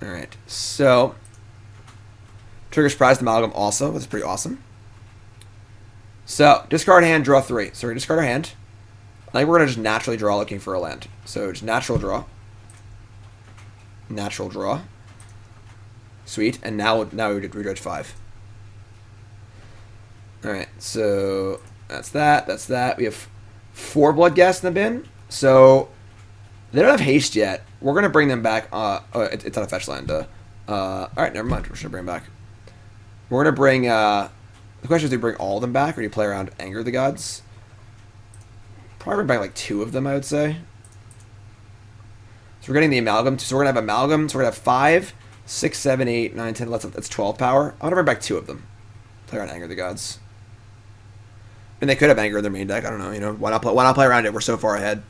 Alright, so triggers Prized Amalgam also. That's pretty awesome. So, discard hand, draw 3. So we're going to discard our hand. I think we're going to just naturally draw looking for a land. So just natural draw. Natural draw. Sweet. And now we Dredge 5. Alright, so that's that. That's that. We have 4 Bloodghast in the bin. So they don't have haste yet. We're going to bring them back. It's on a fetch land. Alright, never mind. We're just going to bring them back. We're going to bring... the question is, do we bring all of them back, or do you play around Anger the Gods? Probably bring back like 2 of them, I would say. So we're getting the Amalgam. So we're going to have Amalgam. So we're going to have 5, 6, 7, 8, 9, 10, 11. That's 12 power. I want to bring back 2 of them. Play around Anger the Gods. And they could have Anger in their main deck. I don't know. You know, why not play around it? We're so far ahead.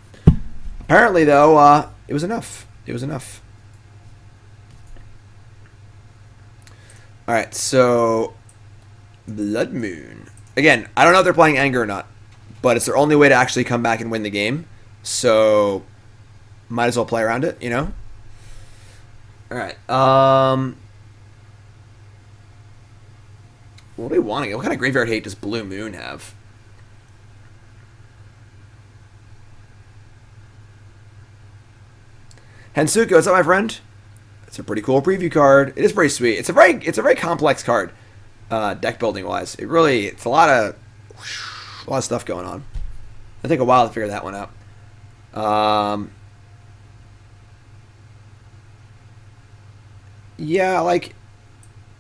Apparently, though, it was enough. It was enough. All right, so Blood Moon. Again, I don't know if they're playing Anger or not, but it's their only way to actually come back and win the game. So might as well play around it, you know? All right. What are we wanting? What kind of graveyard hate does Blue Moon have? Hensuko, what's up, my friend? It's a pretty cool preview card. It is pretty sweet. It's a very complex card, deck building wise. It's a lot of stuff going on. It'll take a while to figure that one out. Yeah, like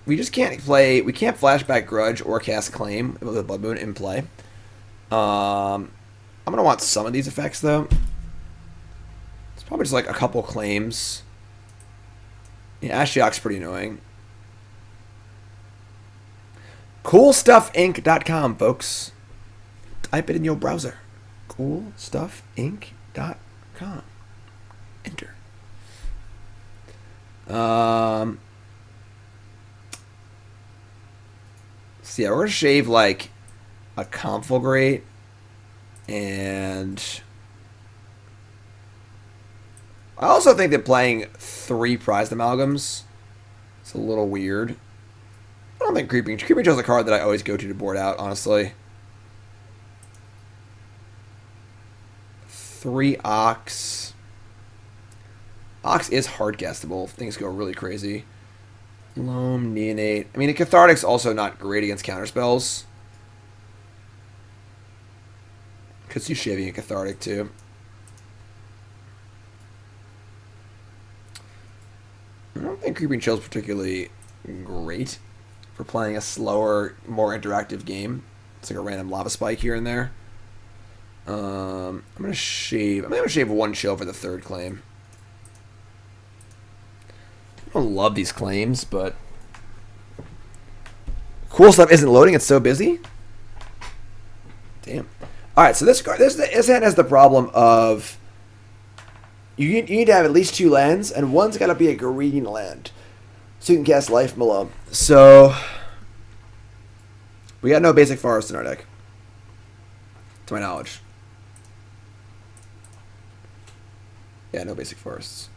we just can't play. We can't flashback Grudge or cast Claim with a Blood Moon in play. I'm gonna want some of these effects though. It's probably just like a couple claims. Yeah, Ashiok's pretty annoying. CoolStuffInc.com, folks. Type it in your browser. CoolStuffInc.com. Enter. So yeah, we're gonna shave like a Conflagrate and I also think that playing 3 Prized Amalgams is a little weird. I don't think Creeping Trail is a card that I always go to board out, honestly. 3 Ox. Ox is hard castable if things go really crazy. Loam, Neonate. I mean, the Cathartic's also not great against counterspells. Could see shaving a Cathartic too. I don't think Creeping Chill is particularly great for playing a slower, more interactive game. It's like a random lava spike here and there. I'm gonna shave 1 chill for the 3rd claim. I don't love these claims, but cool stuff isn't loading. It's so busy. Damn. All right, so this hand has the problem of you need to have at least 2 lands, and one's got to be a green land, so you can cast Life Malone. So we got no basic forest in our deck, to my knowledge. Yeah, no basic forests.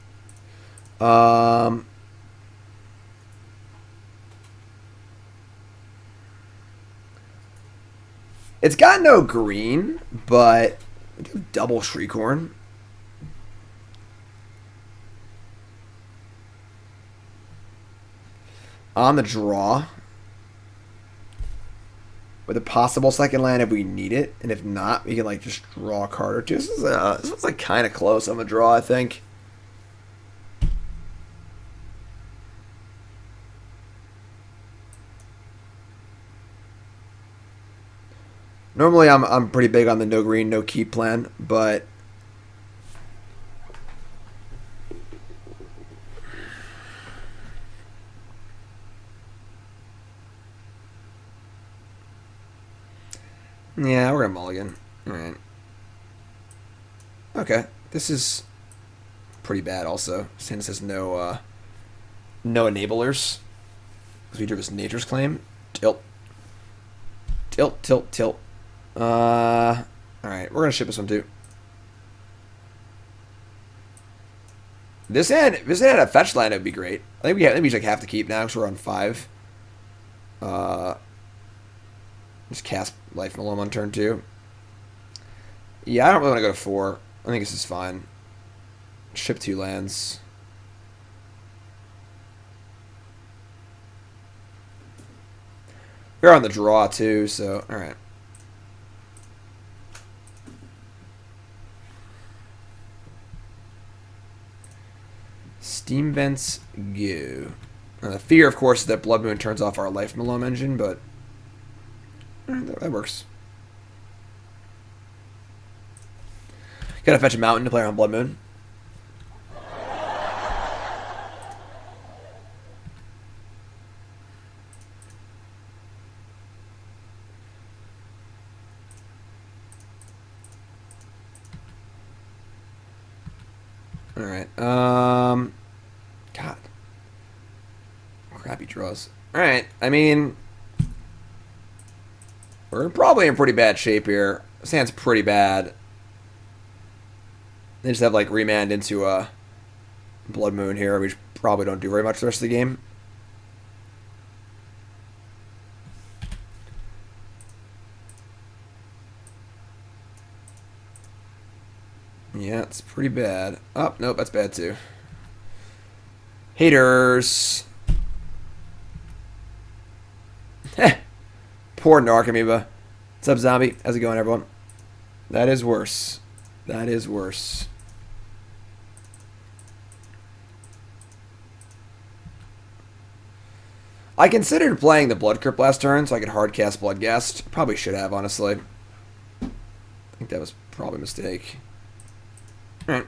It's got no green, but we do double Shriekhorn. On the draw, with a possible second land if we need it, and if not, we can like just draw a card or two. This one's like kind of close. I'm gonna draw, I think. Normally, I'm pretty big on the no green, no keep plan, but yeah, we're gonna mulligan. All right. Okay, this is pretty bad. Also, since there's no enablers, because we drew this Nature's Claim. Tilt, tilt, tilt, tilt. All right, we're gonna ship this one too. This hand had a fetch land. It would be great. I think we just like have to keep now because we're on 5. Just cast Life in the Loam on turn 2. Yeah, I don't really want to go to 4. I think this is fine. Ship 2 lands. We're on the draw too, so alright. Steam vents go. And the fear, of course, is that Blood Moon turns off our Life in the Loam engine, but that works. Gotta fetch a mountain to play around Blood Moon. Alright, God. Crappy draws. Alright, I mean, we're probably in pretty bad shape here. This hand's pretty bad. They just have, like, remand into a Blood Moon here, which probably don't do very much the rest of the game. Yeah, it's pretty bad. Oh, nope, that's bad too. Haters. Poor Narcomoeba. What's up, zombie? How's it going, everyone? That is worse. That is worse. I considered playing the Blood Crypt last turn so I could hardcast Bloodghast. Probably should have, honestly. I think that was probably a mistake. Alright.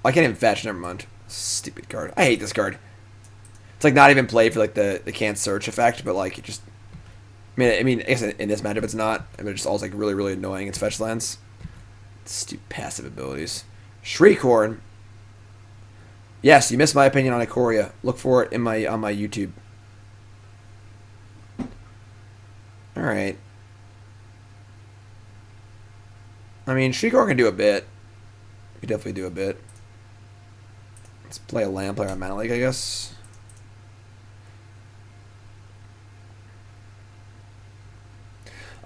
I can't even fetch, never mind. Stupid card. I hate this card. It's like not even played for like the can't search effect, but like it just I mean I guess in this matchup it's not. I mean it's just always like really, really annoying its fetch lands. Stupid passive abilities. Shriekhorn. Yes, you missed my opinion on Ikoria. Look for it in on my YouTube. Alright. I mean Shriekhorn can do a bit. We could definitely do a bit. Let's play a land player on Mana League, I guess.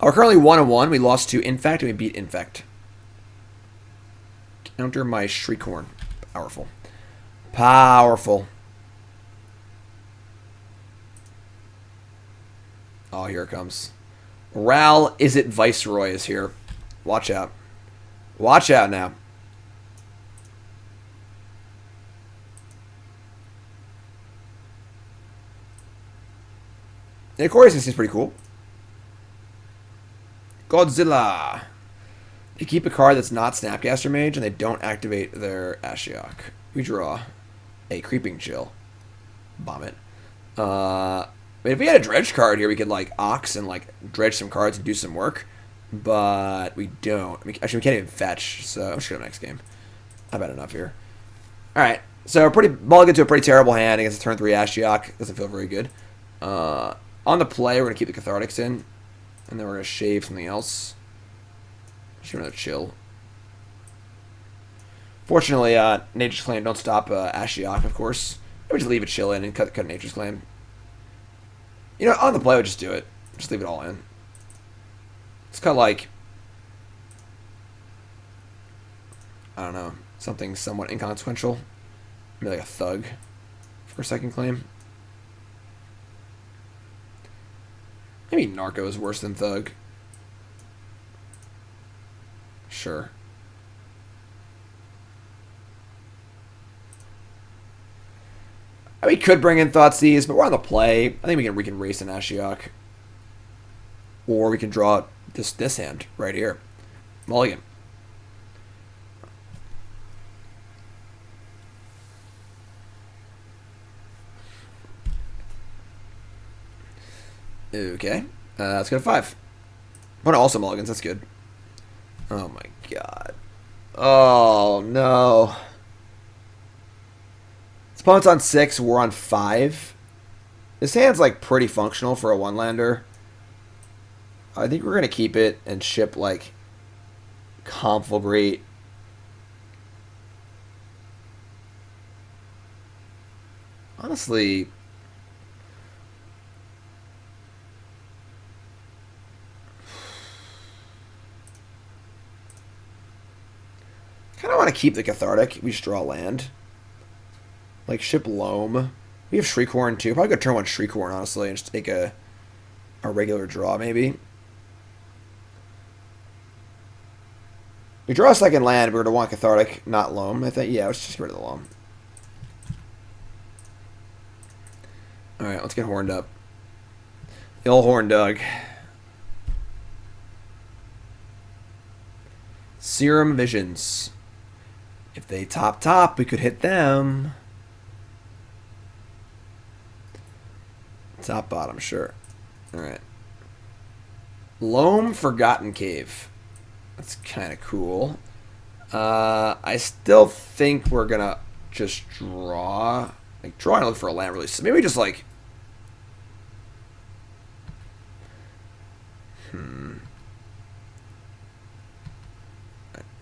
We're currently 1-1. We lost to Infect and we beat Infect. Counter my Shriekhorn. Powerful. Powerful. Oh, here it comes. Ral, is it Viceroy is here. Watch out. Watch out now. Yeah, Ikoria seems pretty cool. Godzilla. They keep a card that's not Snapcaster Mage, and they don't activate their Ashiok. We draw a Creeping Chill. Bomb it. I mean, if we had a Dredge card here, we could, like, Ox and, like, dredge some cards and do some work. But we don't. I mean, actually, we can't even fetch, so I'm just going to next game. I've had enough here. Alright, so mulligan to a pretty terrible hand against a turn 3 Ashiok. Doesn't feel very good. On the play, we're going to keep the Cathartics in. And then we're going to shave something else. Just another chill. Fortunately, Nature's Claim don't stop Ashiok, of course. I would just leave it chill in and cut Nature's Claim. You know, on the play, I would just do it. Just leave it all in. It's kind of like, I don't know, something somewhat inconsequential. Maybe like a Thug for a second claim. Maybe Narco is worse than Thug. Sure. We could bring in Thoughtseize, but we're on the play. I think we can race an Ashiok. Or we can draw this hand right here. Mulligan. Okay. Let's go to 5. But also mulligans, that's good. Oh my god. Oh no. His opponent's on 6, we're on 5. This hand's like pretty functional for a one-lander. I think we're gonna keep it and ship like Conflagrate. Honestly, kind of want to keep the Cathartic. We just draw land. Like ship Loam. We have Shriekhorn too. Probably go turn 1 Shriekhorn honestly and just take a regular draw maybe. We draw a second land. We're going to want Cathartic, not Loam. I think. Yeah, let's just get rid of the Loam. Alright, let's get horned up. The old horn dog. Serum Visions. If they top, we could hit them. Top, bottom, sure. Alright. Loam Forgotten Cave. That's kind of cool. I still think we're going to just draw. Like, draw and look for a land release. So maybe just, like...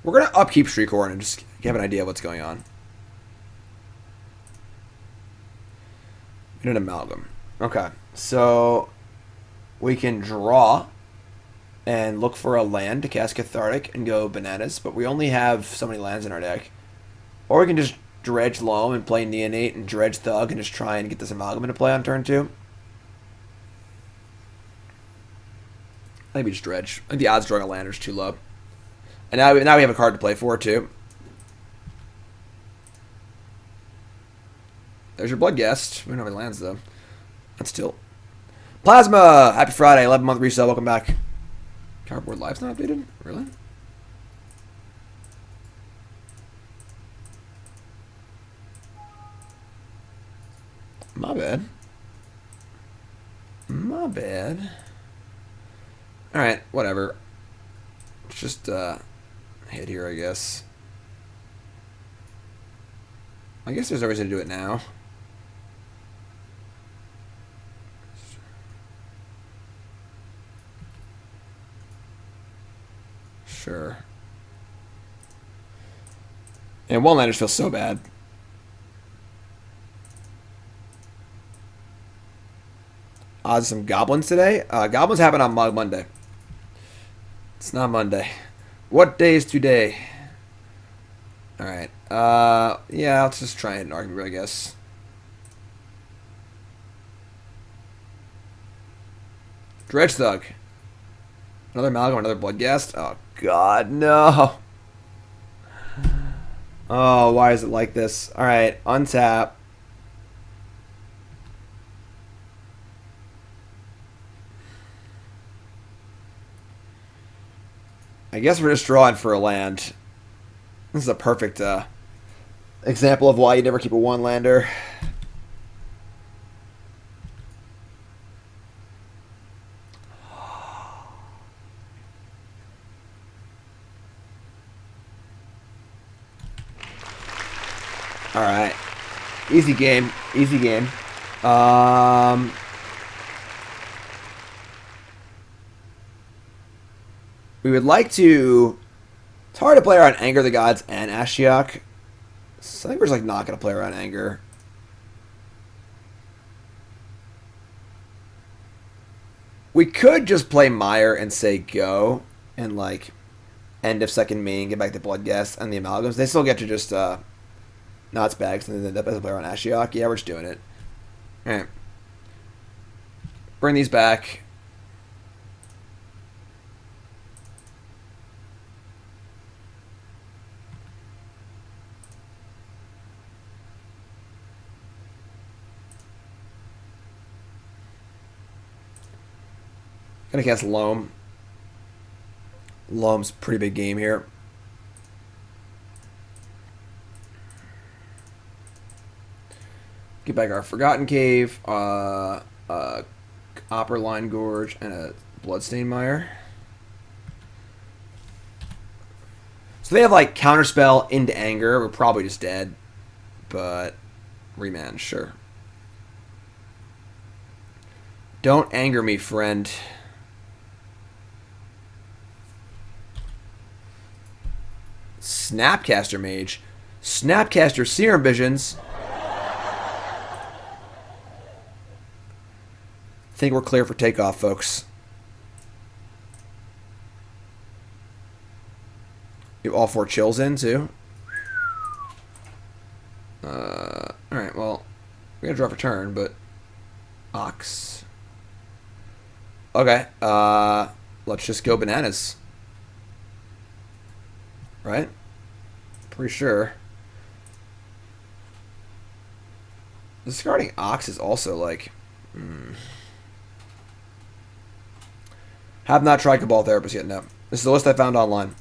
We're going to upkeep Shriekhorn and just have an idea of what's going on. An Amalgam. Okay. So, we can draw and look for a land to cast Cathartic and go bananas, but we only have so many lands in our deck. Or we can just Dredge Loam and play Neonate and Dredge Thug and just try and get this Amalgam into play on turn 2. Maybe just Dredge. I think the odds of drawing a land are too low. And now we have a card to play for, too. There's your Bloodghast. We don't have any lands, though. That's still. Plasma! Happy Friday. 11-month resale. Welcome back. Cardboard Live's not updated? Really? My bad. My bad. Alright, whatever. It's just, hit here, I guess. I guess there's no reason to do it now. Sure. And one-landers feel so bad. Some goblins today. Goblins happen on Monday. It's not Monday. What day is today? Alright. Yeah, let's just try an argument, I guess. Dredge Thug. Another Amalgam, another Bloodghast. Oh, God, no. Oh, why is it like this? Alright, untap. I guess we're just drawing for a land. This is a perfect example of why you never keep a one-lander. Alright. Easy game. Easy game. We would like to... It's hard to play around Anger the Gods and Ashiok. So I think we're just like not going to play around Anger. We could just play Mire and say go. And like end of second main, get back to Bloodghast and the Amalgams. They still get to just not bags and then play around Ashiok. Yeah, we're just doing it. Alright. Bring these back. Gonna cast Loam. Loam's pretty big game here. Get back our Forgotten Cave, Copperline Gorge, and a Bloodstained Mire. So they have like Counterspell into Anger. We're probably just dead, but Remand, sure. Don't anger me, friend. Snapcaster Mage. Snapcaster Serum Visions. Think we're clear for takeoff, folks. You have all 4 chills in, too. Alright, well, we're going to draw for turn, but... Ox. Okay, let's just go bananas. Right? Pretty sure. Discarding Ox is also like... Have not tried Cabal Therapist yet, no. This is the list I found online.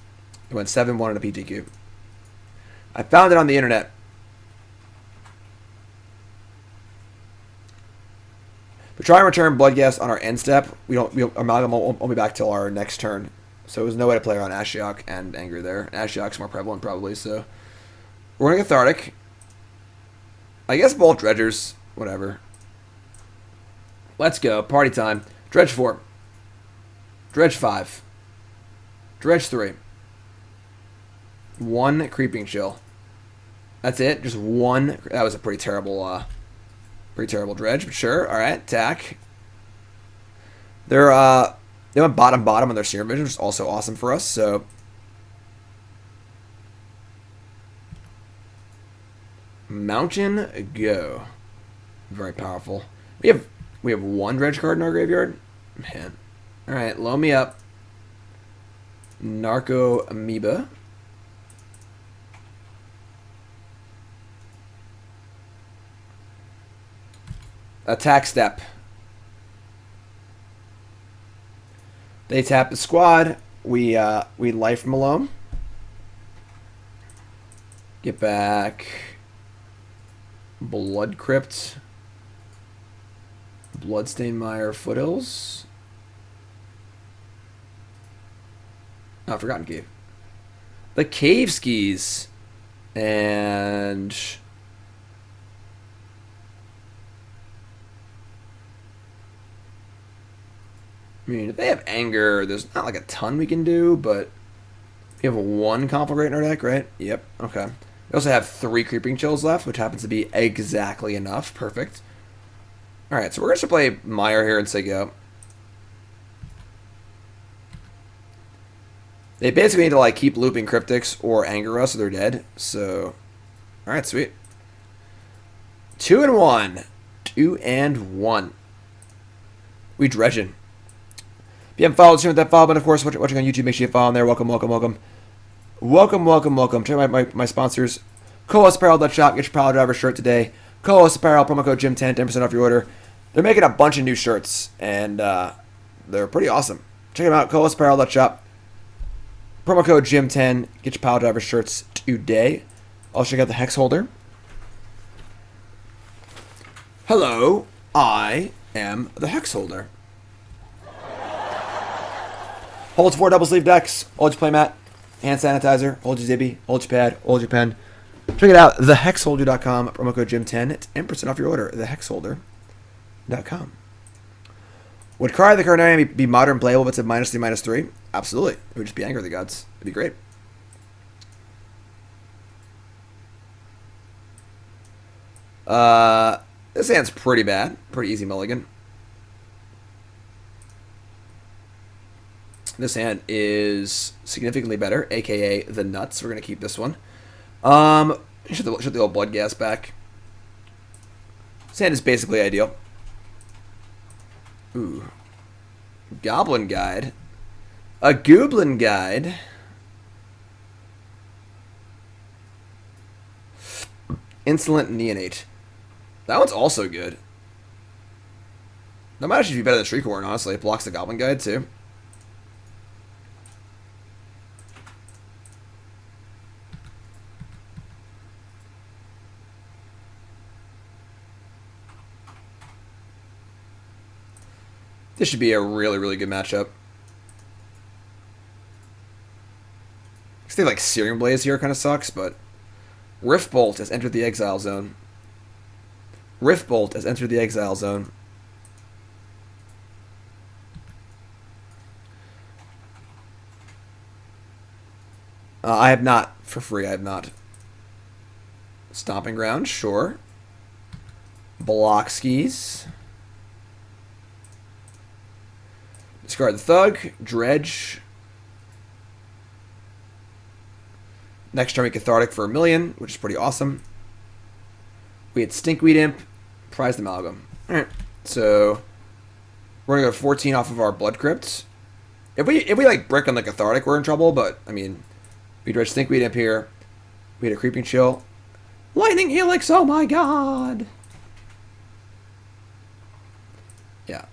It went 7-1 in a PTQ. I found it on the internet. We try and return Bloodghast on our end step. Amalgam won't be back till our next turn. So there's no way to play around Ashiok and Anger there. Ashiok's more prevalent probably, so we're gonna Cathartic. I guess both Dredgers. Whatever. Let's go. Party time. Dredge 4. Dredge 5. Dredge 3. 1 Creeping Chill. That's it. Just 1. That was a pretty terrible dredge, but sure. All right, attack. They went bottom on their Serum Vision, which is also awesome for us. So Mountain Go, very powerful. We have 1 dredge card in our graveyard. Man, all right, loam me up. Narcomoeba. Attack step. They tap the squad. We life from Loam. Get back Blood Crypt. Bloodstained Mire Foothills. Oh, Forgotten Cave. The Cave Skis. And I mean, if they have Anger, there's not like a ton we can do, but we have 1 Conflagrate in our deck, right? Yep, okay. We also have 3 Creeping Chills left, which happens to be exactly enough. Perfect. Alright, so we're going to play Mire here and say go. They basically need to like keep looping Cryptics or Anger us or they're dead. So, alright, sweet. 2 and 1. 2 and 1. We dredging. If you haven't followed, share that follow button, of course, watching on YouTube, make sure you follow on there. Welcome, welcome, welcome. Welcome, welcome, welcome. Check out my sponsors. CoasApparel.shop. Get your Pile Driver shirt today. Coas Apparel, promo code Jim10, 10% off your order. They're making a bunch of new shirts, and they're pretty awesome. Check them out, CoasApparel.shop. Promo code Jim10. Get your Pile Driver shirts today. Also check out the Hex Holder. Hello, I am the Hex Holder. Holds 4 double sleeve decks. Hold your playmat, hand sanitizer, hold your zibby, hold your pad, hold your pen. Check it out, thehexholder.com, promo code Jim10, 10% off your order, thehexholder.com. Would Cry the Carnarian be modern playable if it's a -3, -3? Absolutely. It would just be Anger of the Gods. It'd be great. This hand's pretty bad. Pretty easy mulligan. This hand is significantly better, aka the nuts. We're gonna keep this one. Shut the old Bloodghast back. This hand is basically ideal. Ooh. Goblin Guide. A Goblin Guide. Insolent Neonate. That one's also good. That might actually be better than Shriekhorn, honestly. It blocks the Goblin Guide, too. This should be a really, really good matchup. I think like Searing Blaze here kind of sucks, but Rift Bolt has entered the Exile Zone. Rift Bolt has entered the Exile Zone. I have not. For free, I have not. Stomping Ground, sure. Block Skis. Discard the Thug. Dredge. Next turn we Cathartic for 1,000,000, which is pretty awesome. We had Stinkweed Imp. Prized Amalgam. Alright, so we're going to go 14 off of our Blood Crypt. If we like brick on the Cathartic, we're in trouble, but, I mean, we dredge Stinkweed Imp here. We had a Creeping Chill. Lightning Helix, oh my god! Yeah.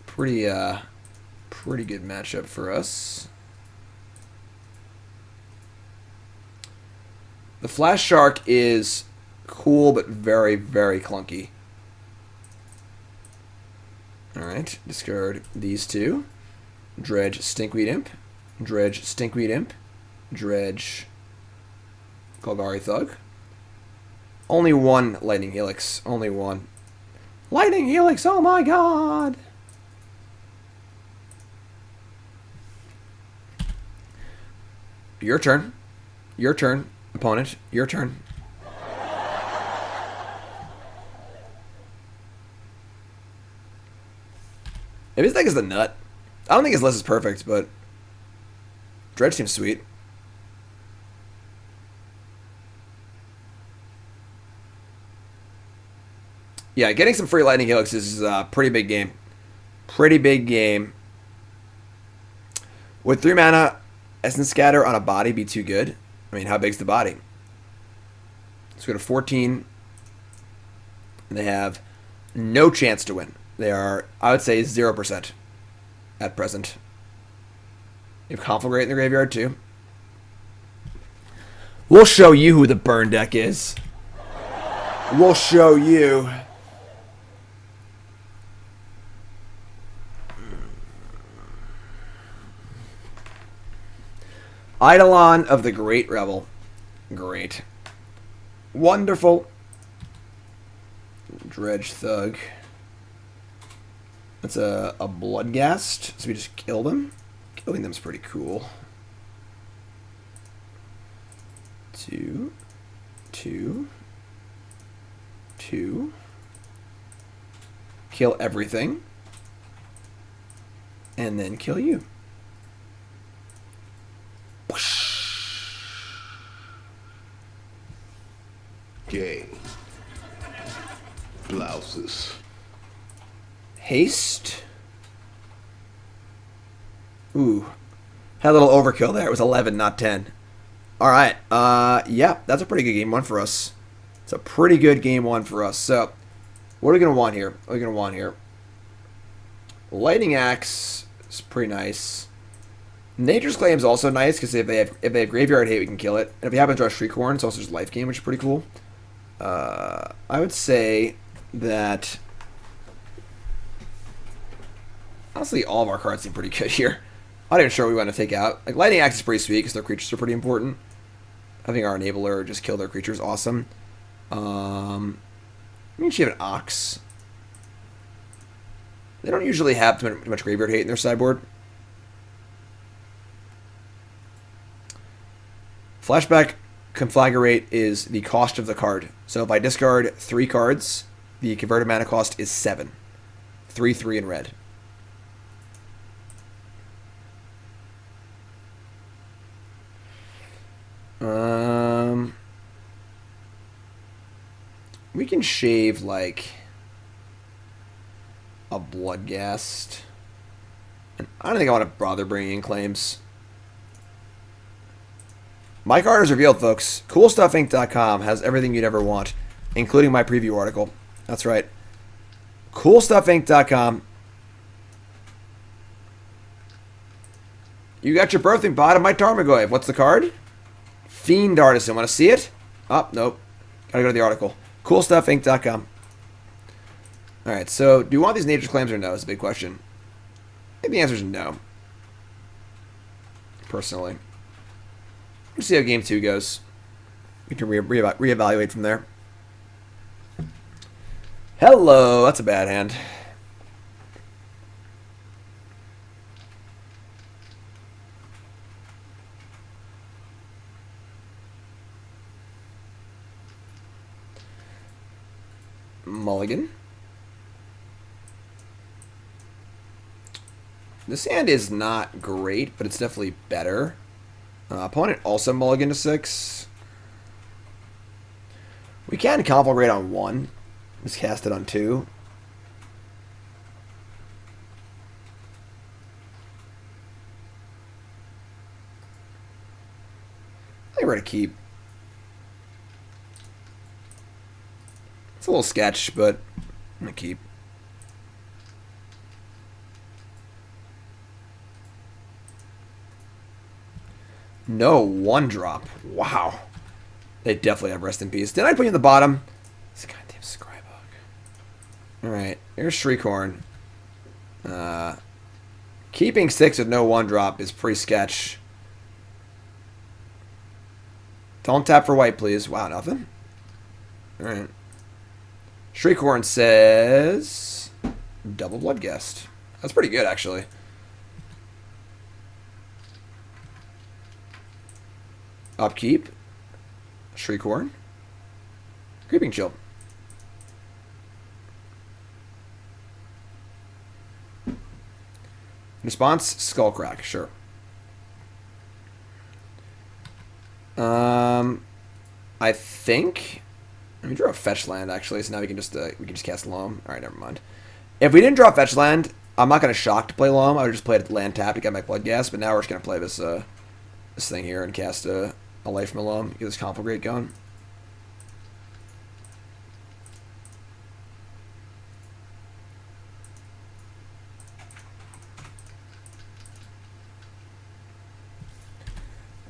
Pretty good matchup for us. The Flash Shark is cool, but very, very clunky. Alright, discard these two. Dredge Stinkweed Imp. Dredge Stinkweed Imp. Dredge Golgari Thug. Only one Lightning Helix. Only one. Lightning Helix, oh my god! Your turn. Your turn, opponent. Your turn. Maybe his deck is the nut. I don't think his list is perfect, but Dredge seems sweet. Yeah, getting some free Lightning Helix is a pretty big game. Pretty big game. Would 3 mana Essence Scatter on a body be too good? I mean, how big's the body? Let's go to 14. And they have no chance to win. They are, I would say, 0% at present. You have Conflagrate in the graveyard, too. We'll show you who the burn deck is. We'll show you. Eidolon of the Great Revel. Great. Wonderful. Dredge Thug. That's a Bloodghast, so we just kill them. Killing them's pretty cool. 2, 2, 2. Kill everything. And then kill you. Gay. Blouses. Haste. Ooh. Had a little overkill there. It was 11, not 10. Alright. Yeah, that's a pretty good game one for us. It's a pretty good game one for us. So, what are we going to want here? What are we going to want here? Lightning Axe is pretty nice. Nature's Claim is also nice, because if they have Graveyard Hate, we can kill it. And if we happen to draw Shriekhorn, it's also just Life Gain, which is pretty cool. I would say that honestly all of our cards seem pretty good here. I'm not even sure what we want to take out. Like Lightning Axe is pretty sweet because their creatures are pretty important. I think our Enabler or just kill their creatures awesome. I mean, she have an Ox. They don't usually have too much Graveyard Hate in their sideboard. Flashback Conflagrate is the cost of the card. So if I discard 3 cards, the converted mana cost is 7. 3/3 in red. We can shave like a Bloodghast. And I don't think I want to bother bringing in claims. My card is revealed, folks. CoolStuffInc.com has everything you'd ever want, including my preview article. That's right. CoolStuffInc.com You got your birthing pot of my Tarmogoyf. What's the card? Fiend Artisan. Want to see it? Oh, nope. Gotta go to the article. CoolStuffInc.com. Alright, so do you want these Nature's Claims or no? Is a big question. I think the answer is no. Personally. Let's see how game 2 goes. We can reevaluate from there. Hello. That's a bad hand. Mulligan. This hand is not great, but it's definitely better. Opponent also mulligan to 6. We can Conflagrate on 1. Just cast it on 2. I think we're going to keep. It's a little sketch, but I'm going to keep. No 1-drop. Wow. They definitely have Rest in Peace. Did I put you in the bottom? This goddamn Scrybug. Alright. Here's Shriekhorn. Keeping 6 with no 1-drop is pretty sketch. Don't tap for white, please. Wow, nothing? Alright. Shriekhorn says double Bloodghast. That's pretty good, actually. Upkeep. Shriekhorn. Creeping Chill. Response, Skullcrack, sure. I think. Let me draw a fetch land actually, so now we can just cast Loam. All right, never mind. If we didn't draw fetch land, I'm not gonna shock to play Loam. I would just play it at land tap to get my Bloodghast. But now we're just gonna play this this thing here and cast a life from a Loam. Get this Conflagrate going.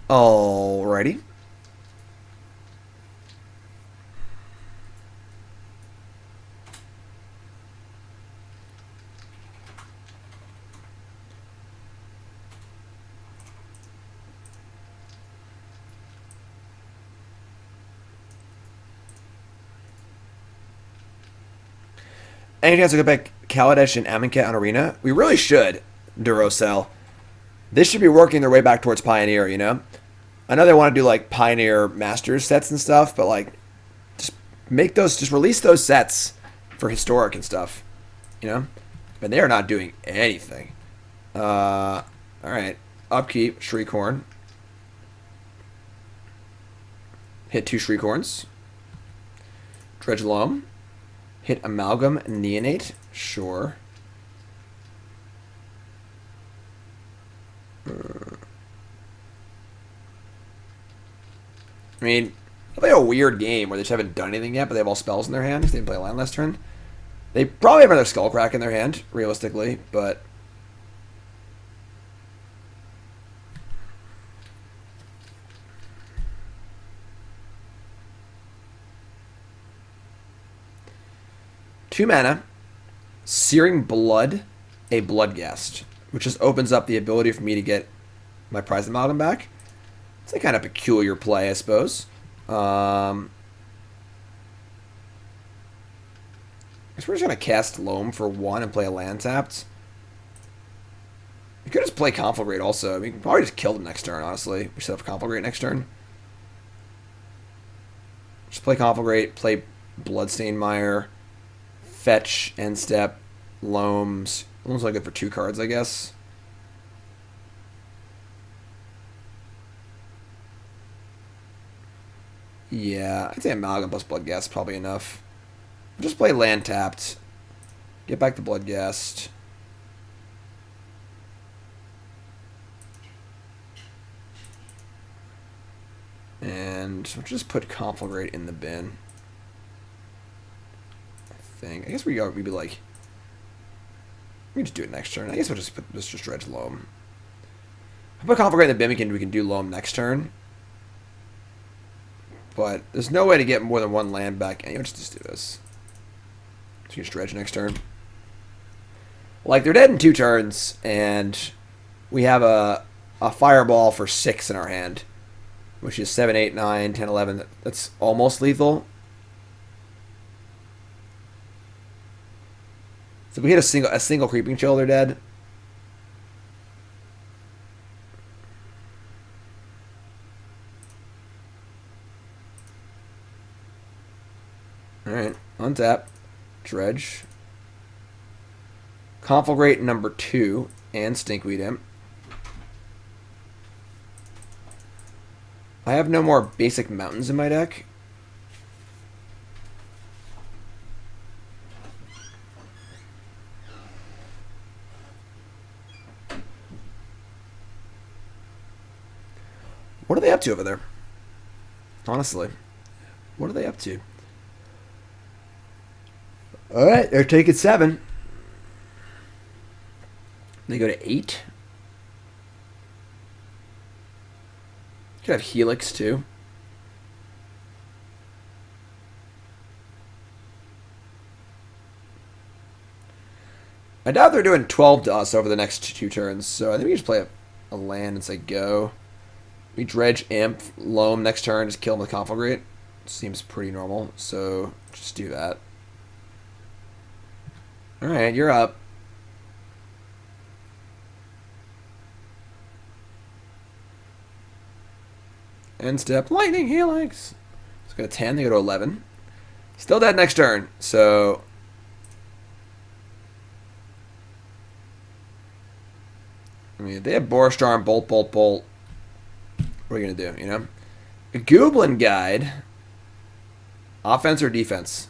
Alrighty. Any chance to get back Kaladesh and Amonkhet on Arena? We really should, Durocell. This should be working their way back towards Pioneer, you know? I know they want to do, like, Pioneer Masters sets and stuff, but, like, just release those sets for Historic and stuff, you know? But they are not doing anything. Alright. Upkeep, Shriekhorn. Hit 2 Shriekhorns. Dredge Loam. Hit Amalgam Neonate. Sure. I mean, they play a weird game where they just haven't done anything yet, but they have all spells in their hand. They didn't play land last turn. They probably have another Skullcrack in their hand, realistically, but... Two mana, Searing Blood, a Bloodghast, which just opens up the ability for me to get my Prized Amalgam back. It's a kind of peculiar play, I suppose. I guess we're just going to cast Loam for 1 and play a land tapped. We could just play Conflagrate also. We can probably just kill them next turn, honestly. We set up Conflagrate next turn. Just play Conflagrate, play Bloodstained Mire, fetch, end step, Loam's. Loam's only good for 2 cards, I guess. Yeah, I'd say Amalgam plus Bloodghast is probably enough. Just play land tapped. Get back the Bloodghast. And we'll just put Conflagrate in the bin. I guess we'd be like, we can just do it next turn. I guess we'll just dredge Loam. If I Conflagrate the Bimmikin, we can do Loam next turn. But there's no way to get more than one land back. Anyway, let's just do this. So you can Dredge next turn. Like, they're dead in 2 turns, and we have a Fireball for 6 in our hand, which is 7, 8, 9, 10, 11. That's almost lethal. So if we hit a single Creeping Chill, they're dead. Alright, untap. Dredge. Conflagrate number 2 and Stinkweed Imp. I have no more basic mountains in my deck. What are they up to over there? Honestly. What are they up to? Alright, they're taking 7. They go to 8. Could have Helix too. I doubt they're doing 12 to us over the next 2 turns, so I think we just play a land and say go. We Dredge Imp, Loam next turn, just kill him with Conflagrate. Seems pretty normal, so just do that. Alright, you're up. End step, Lightning Helix. Let's go to 10, they go to 11. Still dead next turn, so... I mean, if they have Borstarm, Bolt, Bolt, Bolt, what are you going to do, you know? A Goblin Guide. Offense or defense?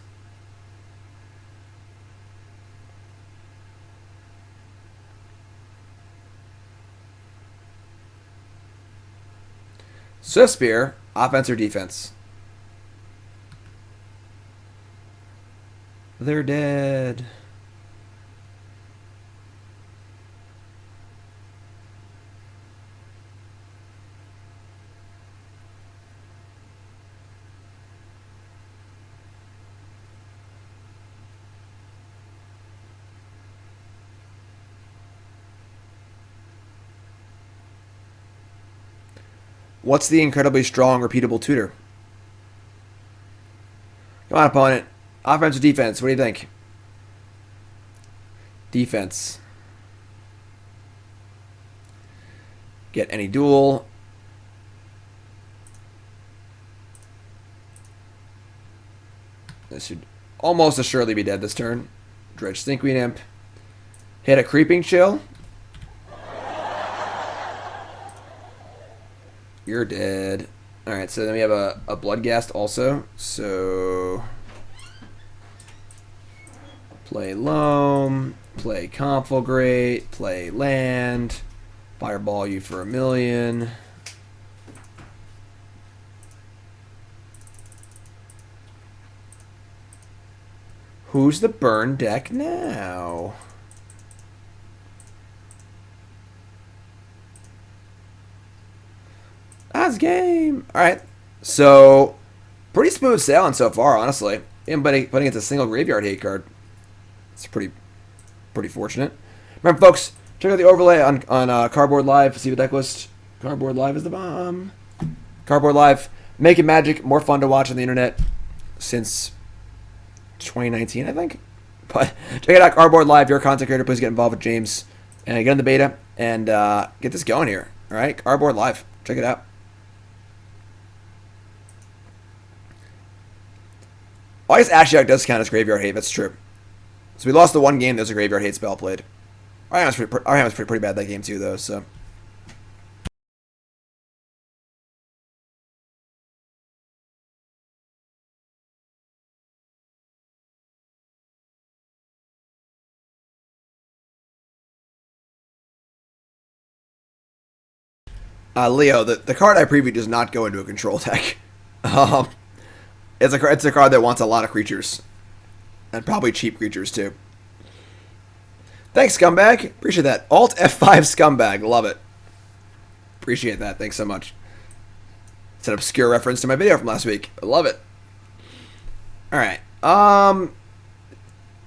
Swift Spear, offense or defense? They're dead. What's the incredibly strong, repeatable tutor? Come on, opponent. Offense or defense? What do you think? Defense. Get any duel. This should almost assuredly be dead this turn. Dredge Stinkweed Imp. Hit a Creeping Chill. You're dead. Alright, so then we have a Bloodghast also. So... play Loam. Play Conflagrate. Play land. Fireball you for 1,000,000. Who's the burn deck now? That's game. All right. So, pretty smooth sailing so far, honestly. And putting it a single graveyard hate card. It's pretty fortunate. Remember, folks, check out the overlay on Cardboard Live. See the deck list. Cardboard Live is the bomb. Cardboard Live, making Magic more fun to watch on the internet since 2019, I think. But check it out, Cardboard Live. If you're a content creator, please get involved with James and get in the beta and get this going here. All right, Cardboard Live. Check it out. I guess Ashiok does count as graveyard hate. That's true. So we lost the one game. There's a graveyard hate spell played. Our hand was pretty bad that game too, though. So. Leo, the card I previewed does not go into a control deck. It's a card that wants a lot of creatures. And probably cheap creatures, too. Thanks, Scumbag. Appreciate that. Alt F5 Scumbag. Love it. Appreciate that. Thanks so much. It's an obscure reference to my video from last week. I love it. All right.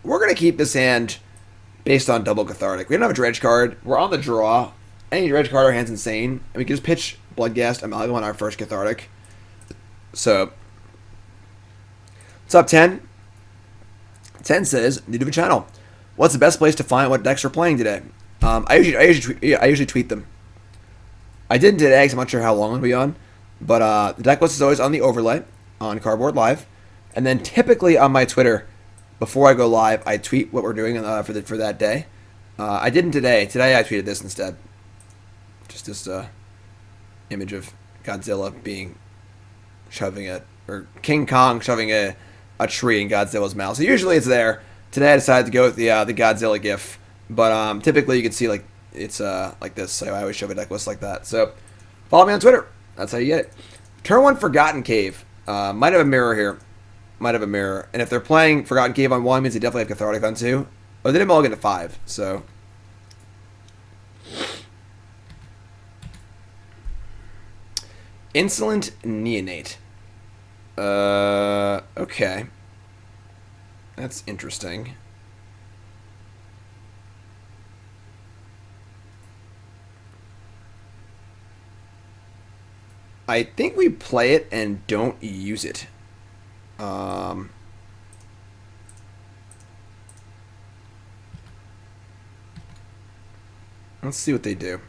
We're going to keep this hand based on double Cathartic. We don't have a Dredge card. We're on the draw. Any Dredge card, our hand's insane. And we can just pitch Bloodghast Amalgam on our first Cathartic. So, what's up, 10? 10 says, new to the channel. What's the best place to find what decks we're playing today? I usually tweet them. I didn't today because I'm not sure how long it'll be on. But the deck list is always on the overlay on Cardboard Live. And then typically on my Twitter, before I go live, I tweet what we're doing for that day. I didn't today. Today I tweeted this instead. Just this image of Godzilla or King Kong shoving a tree in Godzilla's mouth. So usually it's there. Today I decided to go with the Godzilla gif. But typically you can see like it's like this. So I always show a deck list like that. So follow me on Twitter. That's how you get it. Turn 1 Forgotten Cave. Might have a mirror here. Might have a mirror. And if they're playing Forgotten Cave on 1, means they definitely have Cathartic on 2. Oh, they didn't all get to 5, so. Insolent Neonate. Okay. That's interesting. I think we play it and don't use it. Let's see what they do.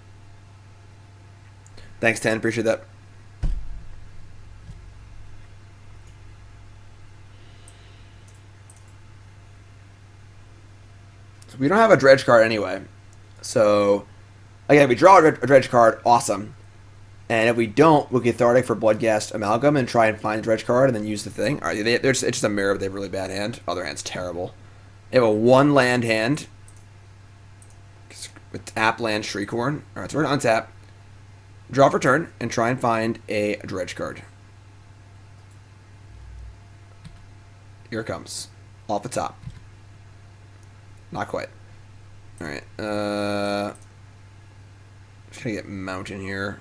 Thanks, 10. Appreciate that. So we don't have a Dredge card anyway. So, again, we draw a Dredge card. Awesome. And if we don't, we'll get Cathartic for Bloodghast Amalgam and try and find the Dredge card and then use the thing. Alright, it's just a mirror, but they have a really bad hand. Oh, their hand's terrible. They have a 1-land hand. With tap land Shriekhorn. Alright, so we're going to untap. Draw for turn and try and find a Dredge card. Here it comes. Off the top. Not quite. Alright, just going to get Mountain here.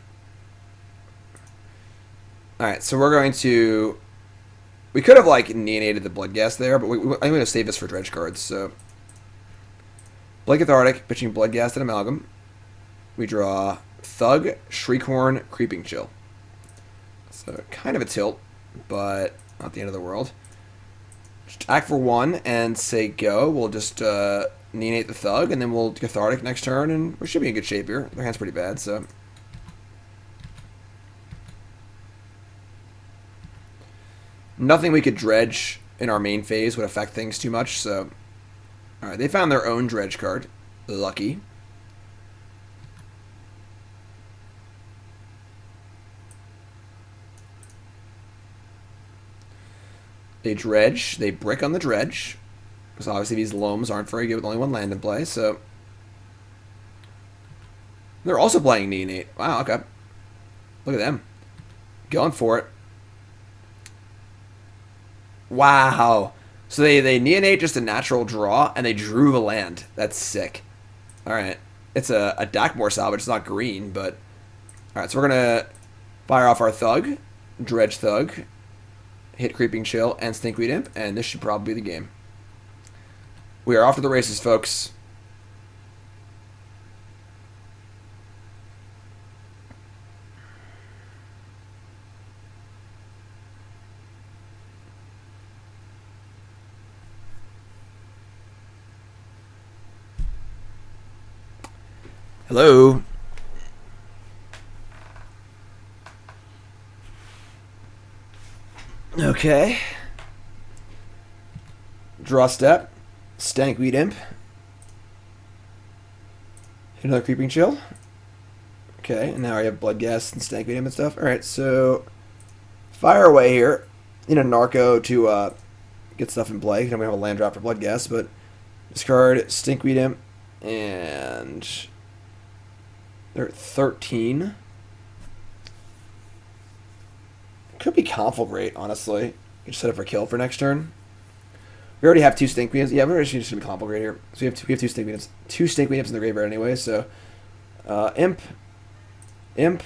Alright, so we're going to... We could have, like, neonated the Bloodghast there, but I'm going to save this for Dredge cards, so... Blood Cathartic, pitching Bloodghast and Amalgam. We draw Thug, Shriekhorn, Creeping Chill. So, kind of a tilt, but not the end of the world. Just act for 1 and say go. We'll just neonate the Thug, and then we'll Cathartic next turn, and we should be in good shape here. Their hand's pretty bad, so... Nothing we could Dredge in our main phase would affect things too much, so... Alright, they found their own Dredge card. Lucky. They Dredge. They brick on the Dredge. Because obviously these Loams aren't very good with only 1 land in play, so... They're also playing Neonate. Wow, okay. Look at them. Going for it. Wow. So they neonate just a natural draw, and they drew the land. That's sick. Alright. It's a Dakmore salvage. It's not green, but... Alright, so we're going to fire off our Thug. Dredge Thug. Hit Creeping Chill and Stinkweed Imp, and this should probably be the game. We are off to the races, folks. Hello. Okay. Draw step. Stinkweed Imp. Hit another Creeping Chill. Okay, and now I have Bloodghast and Stinkweed Imp and stuff. Alright, so fire away here. In a Narco to get stuff in play. Then we have a land drop for Bloodghast, but discard Stinkweed Imp and... They're at 13. Could be Conflagrate, honestly. You just set up for kill for next turn. We already have 2 Stinkweed Imps. Yeah, we're actually just going to be Conflagrate here. So we have 2 Stinkweed Imps. 2 Stinkweed Imps in the graveyard anyway, so... Imp. Imp.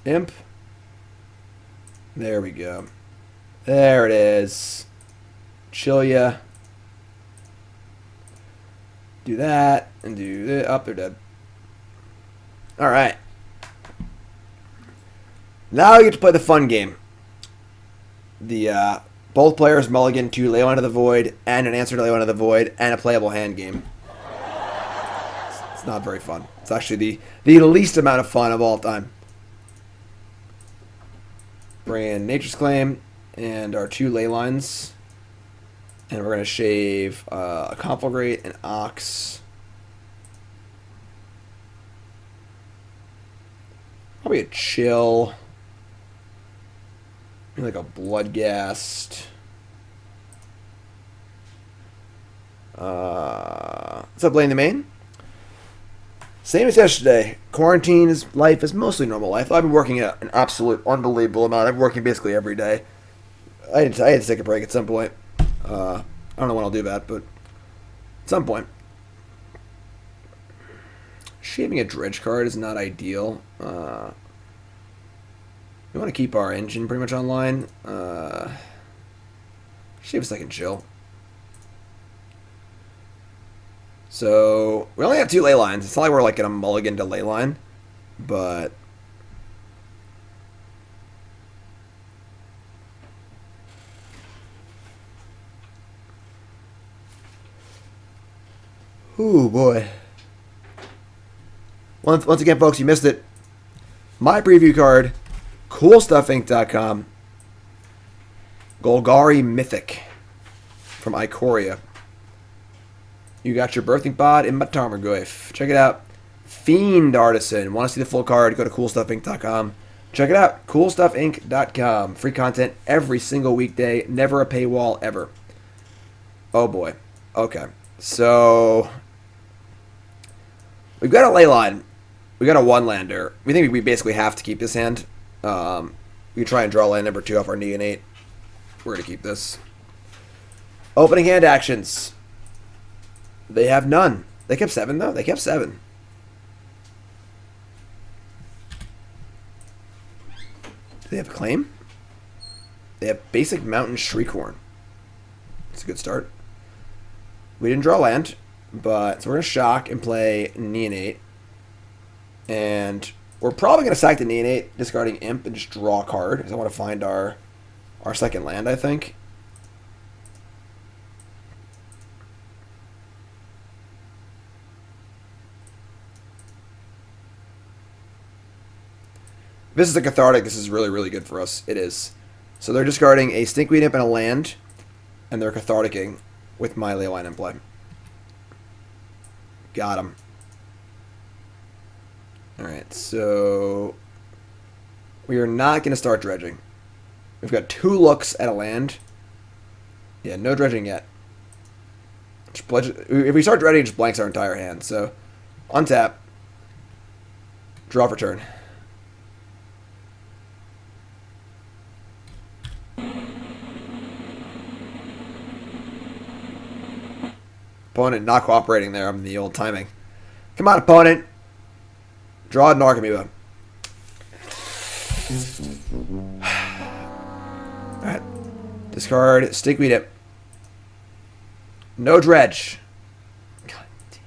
Imp. There we go. There it is. Chill ya. Do that and do that. Up, they're dead. All right. Now you get to play the fun game. The both players mulligan to Leyline of the Void and an answer to Leyline of the Void and a playable hand game. It's not very fun. It's actually the least amount of fun of all time. Bring in Nature's Claim and our 2 Leylines. And we're going to shave a Conflagrate and Ox. Probably a Chill. Maybe like a Bloodghast. What's up, Blaine the Main? Same as yesterday. Quarantine life is mostly normal life. I've been working an absolute unbelievable amount. I've been working basically every day. I had to take a break at some point. I don't know when I'll do that, but at some point. Shaving a Dredge card is not ideal. We want to keep our engine pretty much online. Shave a second Chill. So, we only have 2 Leylines. It's not like we're like going to mulligan to Leyline, but... Ooh, boy. Once again, folks, you missed it. My preview card, CoolStuffInc.com. Golgari Mythic from Ikoria. You got your Birthing Pod in Tarmogoyf. Check it out. Fiend Artisan. Want to see the full card? Go to CoolStuffInc.com. Check it out. CoolStuffInc.com. Free content every single weekday. Never a paywall ever. Oh, boy. Okay. So... we've got a Leyline. We got a 1-lander. We think we basically have to keep this hand. We can try and draw land number 2 off our Neonate. We're going to keep this. Opening hand actions. They have none. They kept 7, though. They kept 7. Do they have a claim? They have basic Mountain Shriekhorn. It's a good start. We didn't draw land, but so we're going to shock and play Neonate. And we're probably going to sack the Neonate, discarding Imp, and just draw a card, because I want to find our second land, I think. This is a Cathartic. This is really, really good for us. It is. So they're discarding a Stinkweed Imp and a land, and they're Catharticing with my Leyline in play. Got him. Alright, so we are not going to start dredging. We've got 2 looks at a land. Yeah, no dredging yet. If we start dredging, it just blanks our entire hand. So, untap. Draw for turn. Opponent not cooperating there. I'm the old timing. Come on, opponent. Draw a Narcomoeba. Alright. Discard Stinkweed Imp. No Dredge. God damn.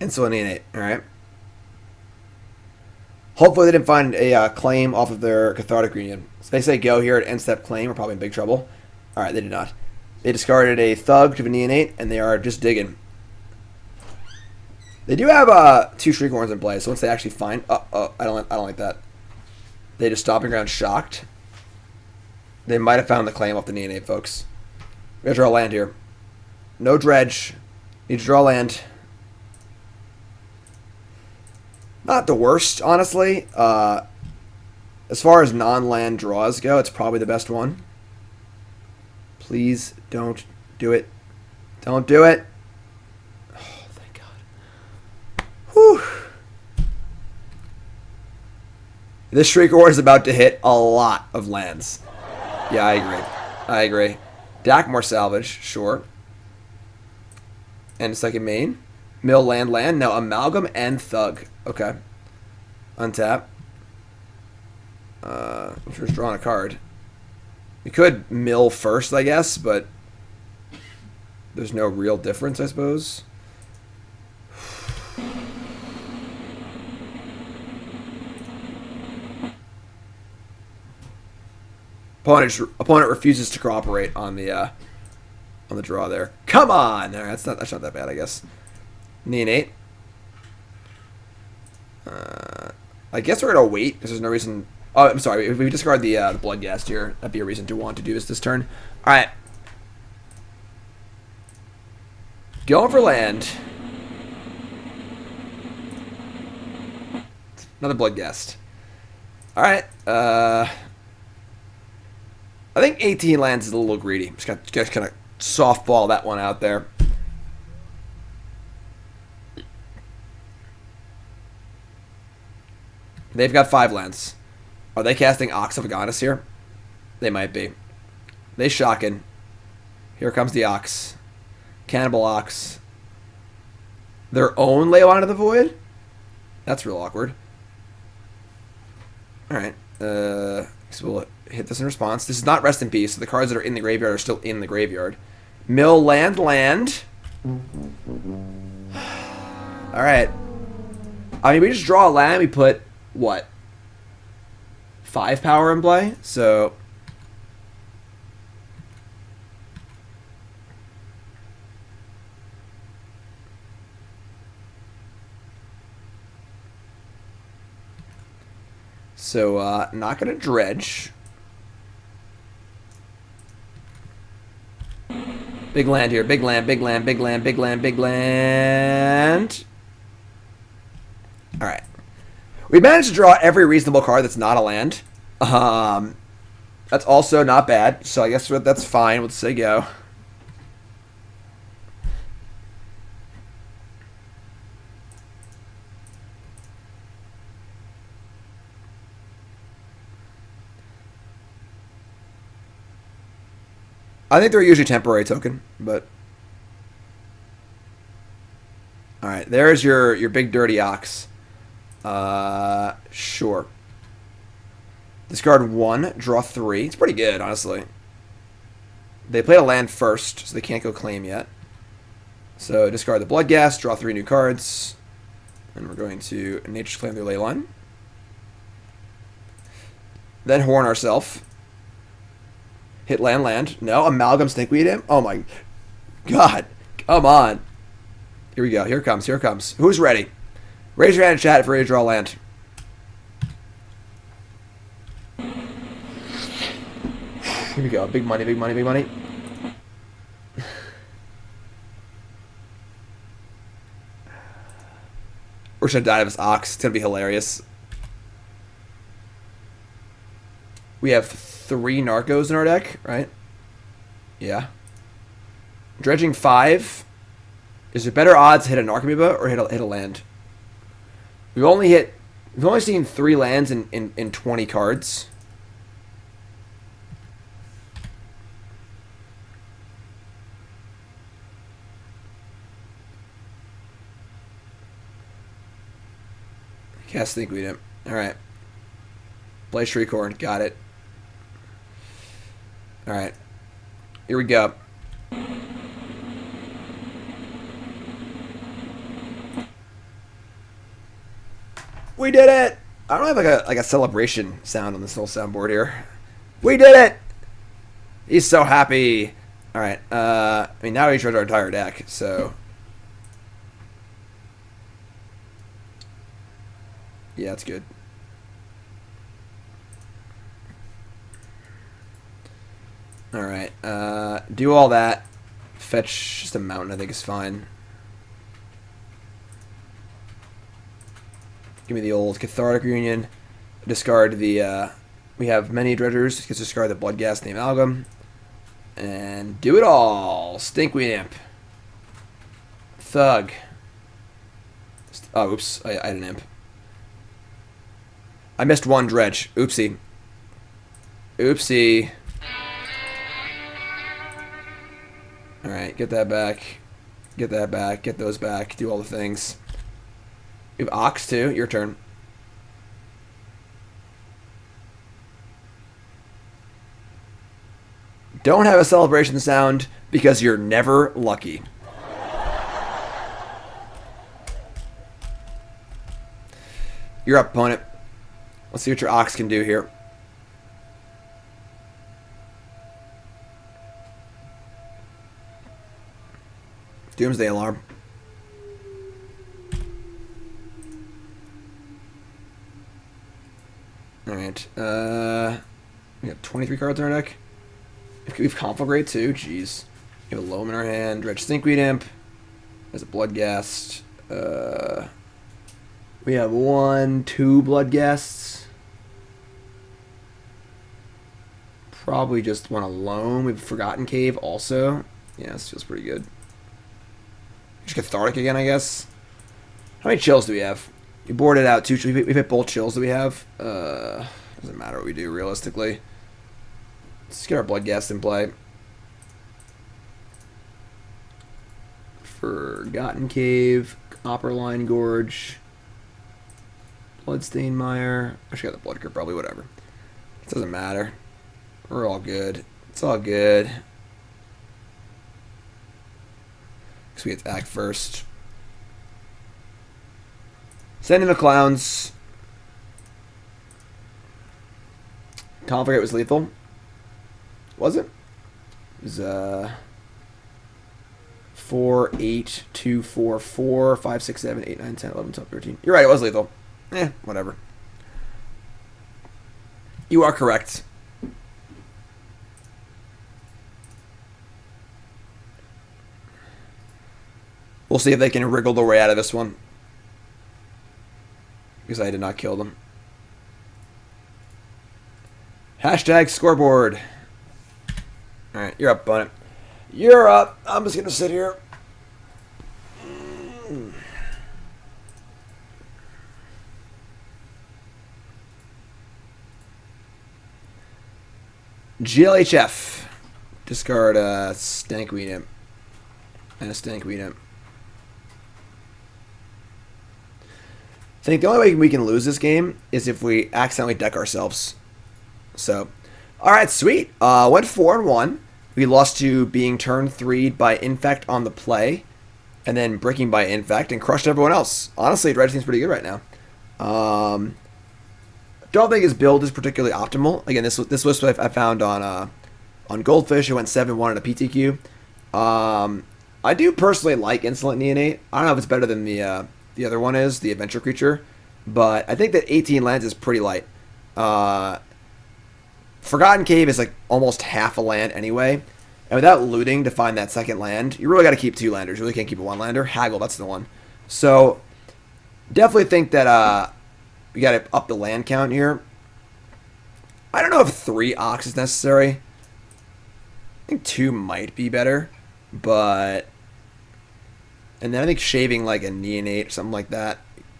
Insolent Neonate. Alright. Hopefully they didn't find a claim off of their Cathartic Reunion. So they say go here at end step claim. We're probably in big trouble. Alright, they did not. They discarded a Thug to a Neonate, and they are just digging. They do have 2 Shriekhorns in play, so once they actually find... I don't like that. They just Stomping Ground shocked. They might have found the claim off the Neonate, folks. We gotta draw land here. No Dredge. Need to draw land. Not the worst, honestly. As far as non-land draws go, it's probably the best one. Please don't do it. Don't do it. Oh, thank God. Whew. This Shriekhorn is about to hit a lot of lands. Yeah, I agree. Dackmore Salvage, sure. And second main. Mill land. No, Amalgam and Thug. Okay. Untap. I'm sure it's drawing a card. You could mill first, I guess, but there's no real difference, I suppose. Opponent refuses to cooperate on the draw there. Come on! All right, that's not that bad, I guess. Neonate. I guess we're gonna wait because there's no reason. Oh, I'm sorry. If we discard the Bloodghast here, that'd be a reason to want to do this turn. All right. Going for land. Another Bloodghast. All right. I think 18 lands is a little greedy. Just kind of softball that one out there. They've got 5 lands. Are they casting Ox of Agonas here? They might be. They shocking. Here comes the Ox. Cannibal Ox. Their own Leyline of the Void? That's real awkward. Alright. So we'll hit this in response. This is not Rest in Peace, so the cards that are in the graveyard are still in the graveyard. Mill land. Alright. I mean, we just draw a land, we put, what? 5 power in play? So... not going to dredge. Big land here. Big land. Alright. We managed to draw every reasonable card that's not a land. That's also not bad. So I guess that's fine. Let's say go. I think they're usually temporary token, but... Alright, there's your big dirty Ox. Sure. Discard 1, draw 3. It's pretty good, honestly. They played a land first, so they can't go claim yet. So discard the Bloodghast, draw 3 new cards. And we're going to Nature's Claim their Leyline. Then Horn ourselves. Hit land. No, Amalgam Stinkweed Imp. Oh my god. Come on. Here we go. Here it comes. Who's ready? Raise your hand in chat if you're ready to draw land. Here we go. Big money. We're gonna die of his Ox. It's gonna be hilarious. We have 3 Narcos in our deck, right? Yeah. Dredging 5. Is there better odds to hit a Narcomoeba or hit a land? We've only seen 3 lands in 20 cards. Cast Stinkweed Imp. Alright. Play Shriekhorn. Got it. Alright. Here we go. We did it! I don't have like a celebration sound on this whole soundboard here. We did it! He's so happy. Alright, I mean now we showed our entire deck, so... Yeah, that's good. Alright, do all that. Fetch just a mountain, I think is fine. Give me the old Cathartic Reunion. Discard the, we have many dredgers. Just discard the Bloodghast and the Amalgam. And do it all. Stinkweed Imp. Thug. Oh, oops. I had an imp. I missed one Dredge. Oopsie. Oopsie. Alright, get that back. Get that back. Get those back. Do all the things. You have Ox too. Your turn. Don't have a celebration sound because you're never lucky. You're up, opponent. Let's see what your Ox can do here. Doomsday Alarm. Alright. We got 23 cards in our deck. We have Conflagrate too, jeez. We have a Loam in our hand. Dredge Stinkweed Imp. There's a Bloodghast. We have 1, 2 Bloodghasts. Probably just want a Loam. We have Forgotten Cave also. Yeah, this feels pretty good. Just Cathartic again, I guess. How many chills do we have? We boarded out 2. We've hit both chills that we have. Doesn't matter what we do, realistically. Let's get our Bloodghast in play. Forgotten Cave, Copperline Gorge, Bloodstained Mire. I should got the Blood Crypt, probably, whatever. It doesn't matter. We're all good. It's all good. Because we attack first. Send in the Clowns. Conflagrate was lethal. Was it? It was 4, 8, 2, 4, 4, 5, 6, 7, 8, 9, 10, 11, 12, 13. You're right, it was lethal. Whatever. You are correct. We'll see if they can wriggle their way out of this one. Because I did not kill them. Hashtag scoreboard. Alright, you're up, opponent. You're up. I'm just going to sit here. GLHF. Discard a Stinkweed Imp. And a Stinkweed Imp. I think the only way we can lose this game is if we accidentally deck ourselves. So, alright, sweet. Went 4-1. We lost to being turn 3'd by Infect on the play, and then breaking by Infect, and crushed everyone else. Honestly, Dredge seems pretty good right now. Don't think his build is particularly optimal. Again, this list I found on Goldfish. It went 7-1 at a PTQ. I do personally like Insolent Neonate. I don't know if it's better than the other one is, the Adventure Creature, but I think that 18 lands is pretty light. Forgotten Cave is like almost half a land anyway, and without looting to find that second land, you really got to keep 2 landers. You really can't keep a 1-lander. Haggle, that's the one. So definitely think that we got to up the land count here. I don't know if 3 Ox is necessary. I think 2 might be better, but and then I think shaving like a Neonate or something like that.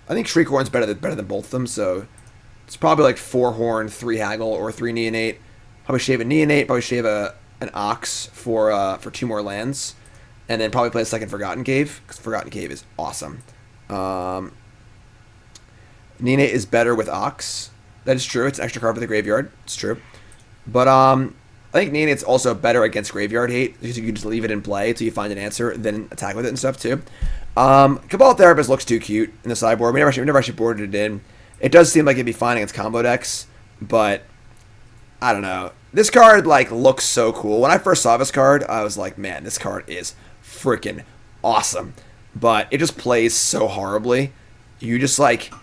I think Shriekhorn's better than both of them, so it's probably like 4 Horn, 3 Haggle, or 3 Neonate. Probably shave a Neonate, probably shave an Ox for 2 more lands, and then probably play a second Forgotten Cave, because Forgotten Cave is awesome. Neonate is better with Ox. That is true. It's an extra card for the graveyard. It's true. But I think Neonate's also better against graveyard hate, because you can just leave it in play until you find an answer, then attack with it and stuff too. Cabal Therapist looks too cute in the sideboard. We never actually boarded it in. It does seem like it'd be fine against combo decks, but I don't know. This card like looks so cool. When I first saw this card, I was like, man, this card is freaking awesome. But it just plays so horribly. You just like,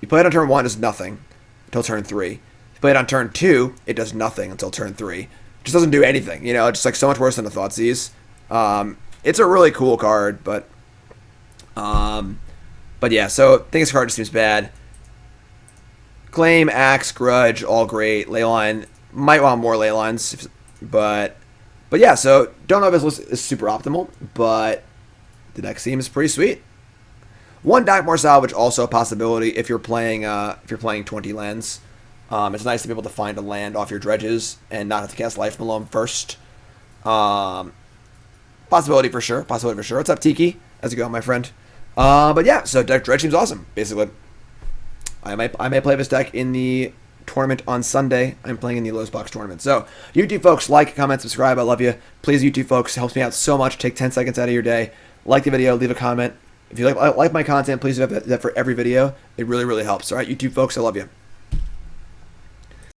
you play it on turn 1, it does nothing until turn 3. You play it on turn 2, it does nothing until turn 3. It just doesn't do anything, you know, it's just like so much worse than the Thoughtseize. It's a really cool card, but yeah, so I think this card just seems bad. Claim, Axe, Grudge, all great. Leyline, might want more Leylines, but yeah, so don't know if this list is super optimal, but the deck seems pretty sweet. One Darkmoor Salvage also a possibility if you're playing 20 lands. It's nice to be able to find a land off your dredges and not have to cast Life from Loam first. Possibility for sure. What's up, Tiki? How's it going, my friend? But yeah, so Dredge seems awesome, basically. I may play this deck in the tournament on Sunday. I'm playing in the Lowe's Box tournament. So, YouTube folks, like, comment, subscribe. I love you. Please, YouTube folks, it helps me out so much. Take 10 seconds out of your day. Like the video, leave a comment. If you like my content, please do that for every video. It really, really helps. All right, YouTube folks, I love you.